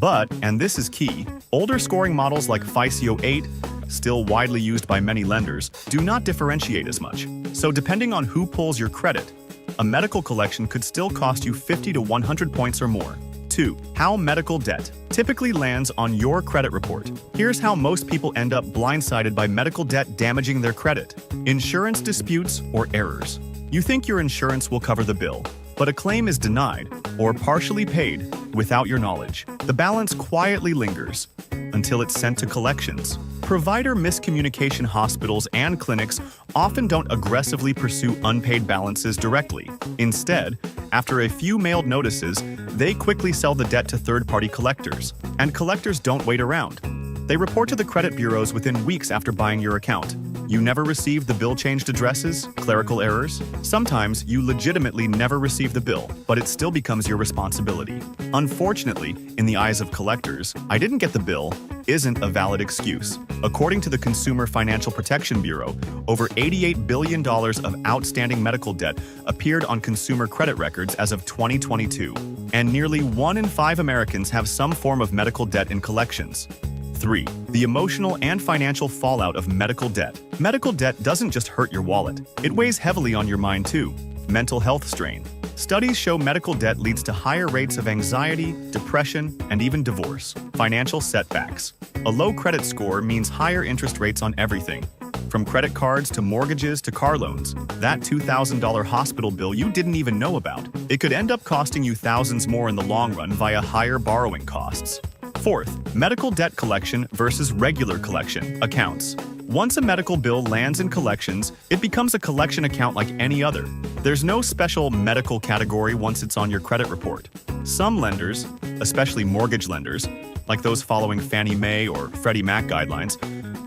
But, and this is key, older scoring models like FICO 8, still widely used by many lenders, do not differentiate as much. So depending on who pulls your credit, a medical collection could still cost you 50 to 100 points or more. 2. How medical debt typically lands on your credit report. Here's how most people end up blindsided by medical debt damaging their credit. Insurance disputes or errors. You think your insurance will cover the bill, but a claim is denied or partially paid without your knowledge. The balance quietly lingers until it's sent to collections. Provider miscommunication. Hospitals and clinics often don't aggressively pursue unpaid balances directly. Instead, after a few mailed notices, they quickly sell the debt to third-party collectors. And collectors don't wait around. They report to the credit bureaus within weeks after buying your account. You never received the bill, changed addresses, clerical errors. Sometimes you legitimately never receive the bill, but it still becomes your responsibility. Unfortunately, in the eyes of collectors, "I didn't get the bill" isn't a valid excuse. According to the Consumer Financial Protection Bureau, over $88 billion of outstanding medical debt appeared on consumer credit records as of 2022, and nearly 1 in 5 Americans have some form of medical debt in collections. 3. The emotional and financial fallout of medical debt. Medical debt doesn't just hurt your wallet. It weighs heavily on your mind too. Mental health strain. Studies show medical debt leads to higher rates of anxiety, depression, and even divorce. Financial setbacks. A low credit score means higher interest rates on everything. From credit cards to mortgages to car loans, that $2,000 hospital bill you didn't even know about. It could end up costing you thousands more in the long run via higher borrowing costs. Fourth, medical debt collection versus regular collection accounts. Once a medical bill lands in collections, it becomes a collection account like any other. There's no special medical category once it's on your credit report. Some lenders, especially mortgage lenders, like those following Fannie Mae or Freddie Mac guidelines,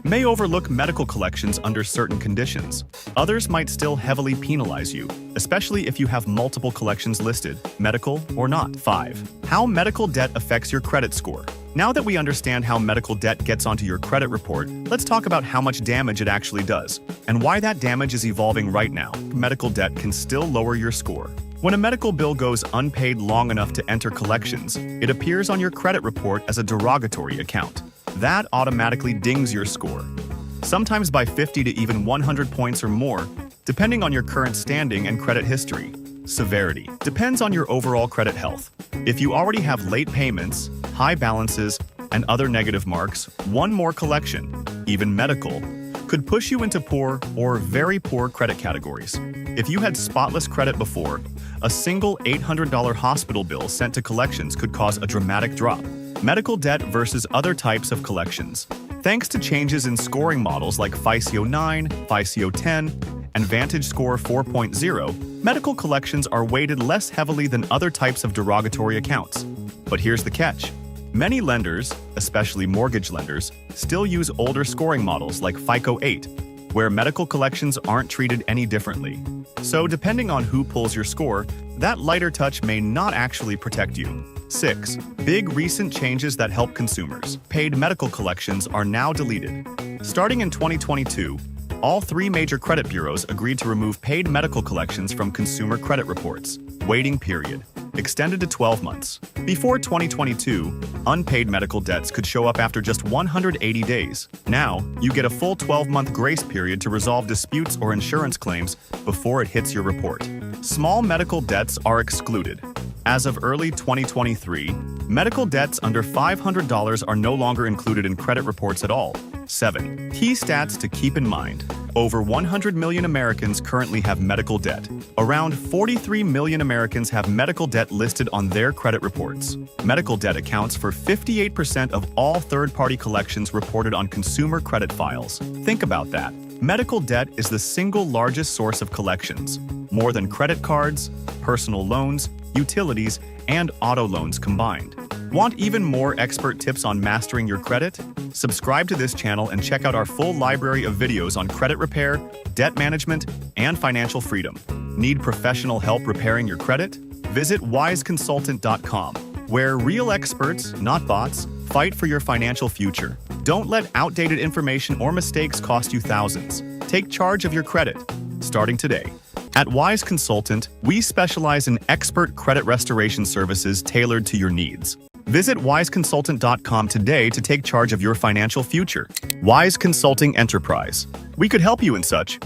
may overlook medical collections under certain conditions. Others might still heavily penalize you, especially if you have multiple collections listed, medical or not. 5. How medical debt affects your credit score. Now that we understand how medical debt gets onto your credit report, let's talk about how much damage it actually does, and why that damage is evolving right now. Medical debt can still lower your score. When a medical bill goes unpaid long enough to enter collections, it appears on your credit report as a derogatory account. That automatically dings your score, sometimes by 50 to even 100 points or more, depending on your current standing and credit history. Severity depends on your overall credit health. If you already have late payments, high balances, and other negative marks, one more collection, even medical, could push you into poor or very poor credit categories. If you had spotless credit before, a single $800 hospital bill sent to collections could cause a dramatic drop. Medical debt versus other types of collections. Thanks to changes in scoring models like 𝐖𝐢𝐬𝐿, 𝐖𝐢𝐬�10, and VantageScore 4.0, medical collections are weighted less heavily than other types of derogatory accounts. But here's the catch. Many lenders, especially mortgage lenders, still use older scoring models like FICO 8, where medical collections aren't treated any differently. So depending on who pulls your score, that lighter touch may not actually protect you. 6. Big recent changes that help consumers. Paid medical collections are now deleted. Starting in 2022, all 3 major credit bureaus agreed to remove paid medical collections from consumer credit reports. Waiting period extended to 12 months. Before 2022, unpaid medical debts could show up after just 180 days. Now, you get a full 12-month grace period to resolve disputes or insurance claims before it hits your report. Small medical debts are excluded. As of early 2023, medical debts under $500 are no longer included in credit reports at all. 7. Key stats to keep in mind. Over 100 million Americans currently have medical debt. Around 43 million Americans have medical debt listed on their credit reports. Medical debt accounts for 58% of all third-party collections reported on consumer credit files. Think about that. Medical debt is the single largest source of collections, more than credit cards, personal loans, utilities, and auto loans combined. Want even more expert tips on mastering your credit? Subscribe to this channel and check out our full library of videos on credit repair, debt management, and financial freedom. Need professional help repairing your credit? Visit 𝐲𝑠consultant.com, where real experts, not bots, fight for your financial future. Don't let outdated information or mistakes cost you thousands. Take charge of your credit, starting today. At 𝐲𝑠 Consultant, we specialize in expert credit restoration services tailored to your needs. Visit 𝐲𝑠consultant.com today to take charge of your financial future. 𝐲𝑠 Consulting Enterprise. We could help you in such.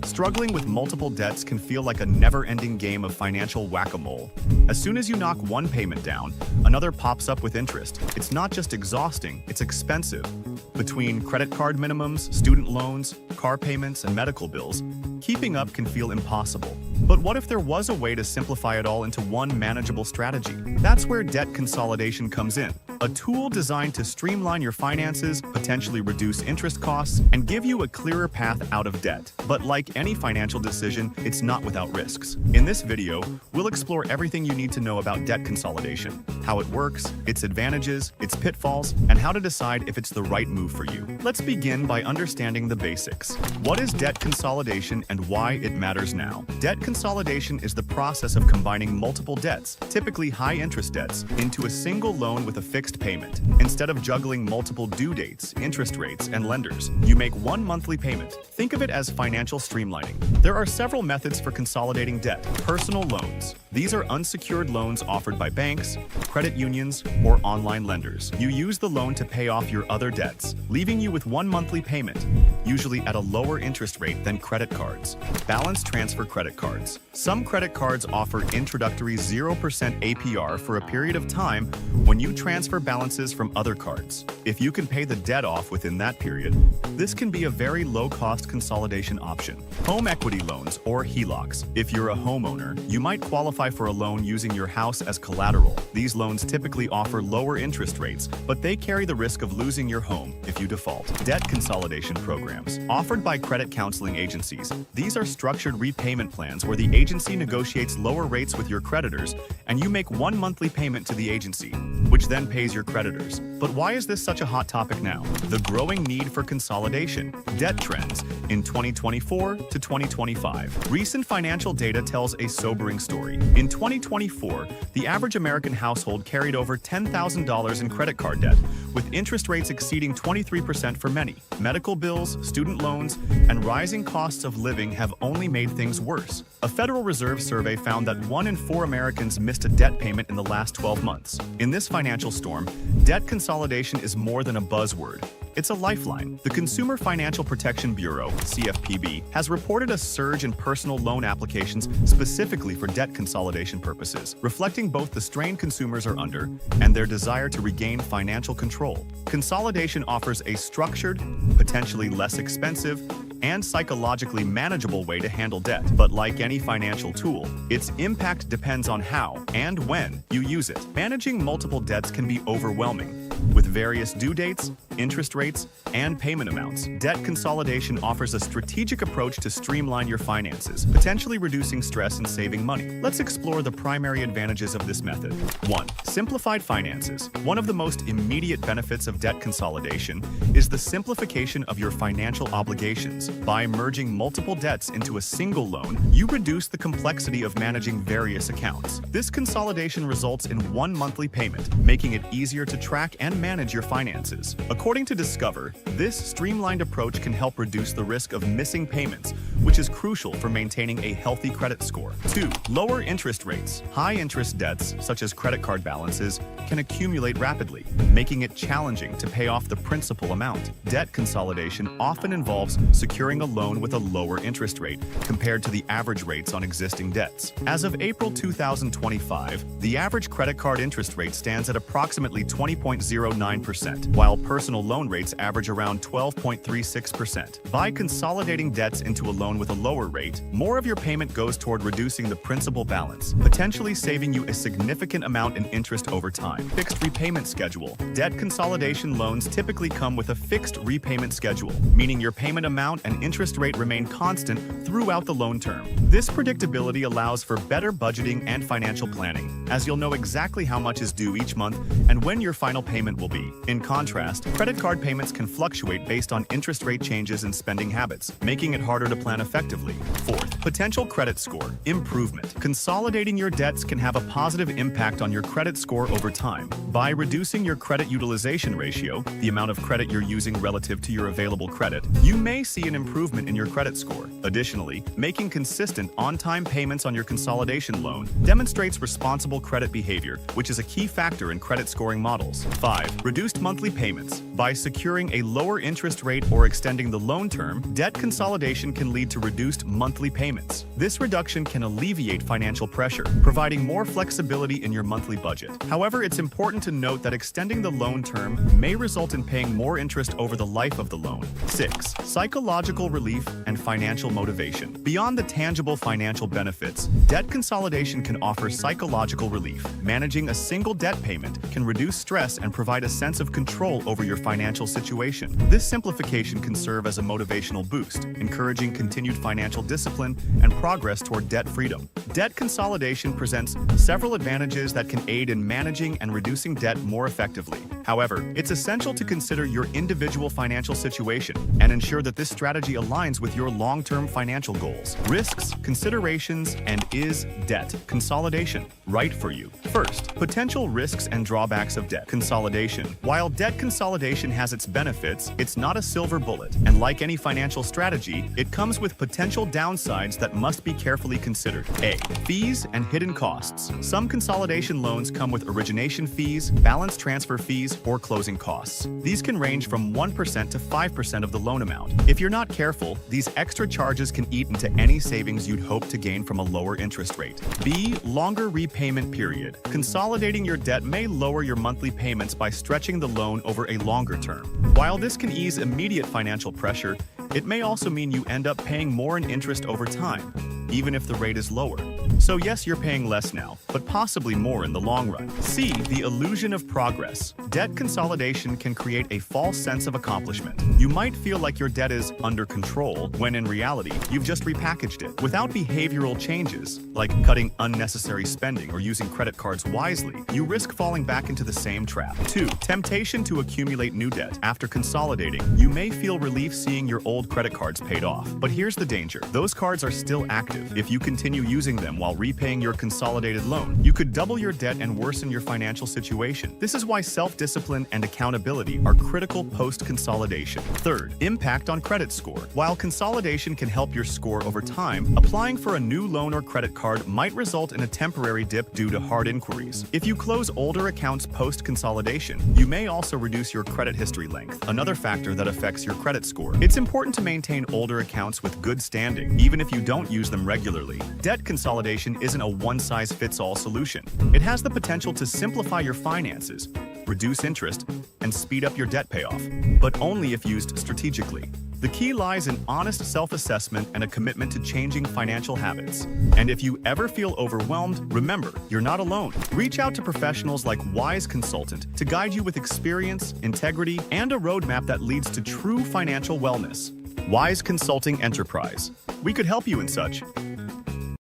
Struggling with multiple debts can feel like a never-ending game of financial whack-a-mole. As soon as you knock one payment down, another pops up with interest. It's not just exhausting, it's expensive. Between credit card minimums, student loans, car payments, and medical bills, keeping up can feel impossible. But what if there was a way to simplify it all into one manageable strategy? That's where debt consolidation comes in. A tool designed to streamline your finances, potentially reduce interest costs, and give you a clearer path out of debt. But like any financial decision, it's not without risks. In this video, we'll explore everything you need to know about debt consolidation, how it works, its advantages, its pitfalls, and how to decide if it's the right move for you. Let's begin by understanding the basics. What is debt consolidation and why it matters now? Debt consolidation is the process of combining multiple debts, typically high-interest debts, into a single loan with a fixed payment. Instead of juggling multiple due dates, interest rates, and lenders, you make one monthly payment. Think of it as financial streamlining. There are several methods for consolidating debt. Personal loans. These are unsecured loans offered by banks, credit unions, or online lenders. You use the loan to pay off your other debts. payments, leaving you with one monthly payment, usually at a lower interest rate than credit cards. Balance transfer credit cards. Some credit cards offer introductory 0% APR for a period of time when you transfer balances from other cards. If you can pay the debt off within that period, this can be a very low-cost consolidation option. Home equity loans or HELOCs. If you're a homeowner, you might qualify for a loan using your house as collateral. These loans typically offer lower interest rates, but they carry the risk of losing your home if you default. Debt consolidation programs. Offered by credit counseling agencies, these are structured repayment plans where the agency negotiates lower rates with your creditors and you make one monthly payment to the agency, which then pays your creditors. But why is this such a hot topic now? The growing need for consolidation. Debt trends in 2024 to 2025. Recent financial data tells a sobering story. In 2024, the average American household carried over $10,000 in credit card debt, with interest rates exceeding 23% for many. Medical bills, student loans, and rising costs of living have only made things worse. A Federal Reserve survey found that 1 in 4 Americans missed a debt payment in the last 12 months. In this financial storm, debt consolidation is more than a buzzword. It's a lifeline. The Consumer Financial Protection Bureau, CFPB, has reported a surge in personal loan applications specifically for debt consolidation purposes, reflecting both the strain consumers are under and their desire to regain financial control. Consolidation offers a structured, potentially less expensive, and psychologically manageable way to handle debt. But like any financial tool, its impact depends on how and when you use it. Managing multiple debts can be overwhelming. With various due dates, interest rates, and payment amounts, debt consolidation offers a strategic approach to streamline your finances, potentially reducing stress and saving money. Let's explore the primary advantages of this method. 1. Simplified finances. One of the most immediate benefits of debt consolidation is the simplification of your financial obligations. By merging multiple debts into a single loan, you reduce the complexity of managing various accounts. This consolidation results in one monthly payment, making it easier to track and manage your finances. According to Discover, this streamlined approach can help reduce the risk of missing payments, which is crucial for maintaining a healthy credit score. 2. Lower interest rates. High-interest debts, such as credit card balances, can accumulate rapidly, making it challenging to pay off the principal amount. Debt consolidation often involves securing a loan with a lower interest rate compared to the average rates on existing debts. As of April 2025, the average credit card interest rate stands at approximately 20.09%, while personal loan rates average around 12.36%. By consolidating debts into a loan with a lower rate, more of your payment goes toward reducing the principal balance, potentially saving you a significant amount in interest over time. Fixed repayment schedule. Debt consolidation loans typically come with a fixed repayment schedule, meaning your payment amount and interest rate remain constant throughout the loan term. This predictability allows for better budgeting and financial planning, as you'll know exactly how much is due each month and when your final payment will be. In contrast, credit card payments can fluctuate based on interest rate changes and spending habits, making it harder to plan effectively. 4th, potential credit score improvement. Consolidating your debts can have a positive impact on your credit score over time. By reducing your credit utilization ratio, the amount of credit you're using relative to your available credit, you may see an improvement in your credit score. Additionally, making consistent on-time payments on your consolidation loan demonstrates responsible credit behavior, which is a key factor in credit scoring models. 5. Reduced monthly payments. By securing a lower interest rate or extending the loan term, debt consolidation can lead to reduced monthly payments. This reduction can alleviate financial pressure, providing more flexibility in your monthly budget. However, it's important to note that extending the loan term may result in paying more interest over the life of the loan. 6. Psychological relief and financial motivation. Beyond the tangible financial benefits, debt consolidation can offer psychological relief. Managing a single debt payment can reduce stress and provide a sense of control over your financial situation. This simplification can serve as a motivational boost, encouraging continued financial discipline and progress toward debt freedom. Debt consolidation presents several advantages that can aid in managing and reducing debt more effectively. However, it's essential to consider your individual financial situation and ensure that this strategy aligns with your long-term financial goals. Risks, considerations, and is debt consolidation right for you? First, potential risks and drawbacks of debt consolidation. While debt consolidation consolidation has its benefits, it's not a silver bullet. And like any financial strategy, it comes with potential downsides that must be carefully considered. A. Fees and hidden costs. Some consolidation loans come with origination fees, balance transfer fees, or closing costs. These can range from 1% to 5% of the loan amount. If you're not careful, these extra charges can eat into any savings you'd hope to gain from a lower interest rate. B. Longer repayment period. Consolidating your debt may lower your monthly payments by stretching the loan over a longer term. While this can ease immediate financial pressure, it may also mean you end up paying more in interest over time, even if the rate is lower. So yes, you're paying less now, but possibly more in the long run. C. The illusion of progress. Debt consolidation can create a false sense of accomplishment. You might feel like your debt is under control, when in reality, you've just repackaged it. Without behavioral changes, like cutting unnecessary spending or using credit cards wisely, you risk falling back into the same trap. 2. Temptation to accumulate new debt. After consolidating, you may feel relief seeing your old credit cards paid off. But here's the danger. Those cards are still active. If you continue using them while repaying your consolidated loan, you could double your debt and worsen your financial situation. This is why self-discipline and accountability are critical post-consolidation. Third, impact on credit score. While consolidation can help your score over time, applying for a new loan or credit card might result in a temporary dip due to hard inquiries. If you close older accounts post-consolidation, you may also reduce your credit history length, another factor that affects your credit score. It's important to maintain older accounts with good standing, even if you don't use them regularly. Debt consolidation isn't a one-size-fits-all solution. It has the potential to simplify your finances, reduce interest, and speed up your debt payoff, but only if used strategically. The key lies in honest self-assessment and a commitment to changing financial habits. And if you ever feel overwhelmed, remember, you're not alone. Reach out to professionals like Wise Consultant to guide you with experience, integrity, and a roadmap that leads to true financial wellness. Wise Consulting Enterprise. We could help you in such.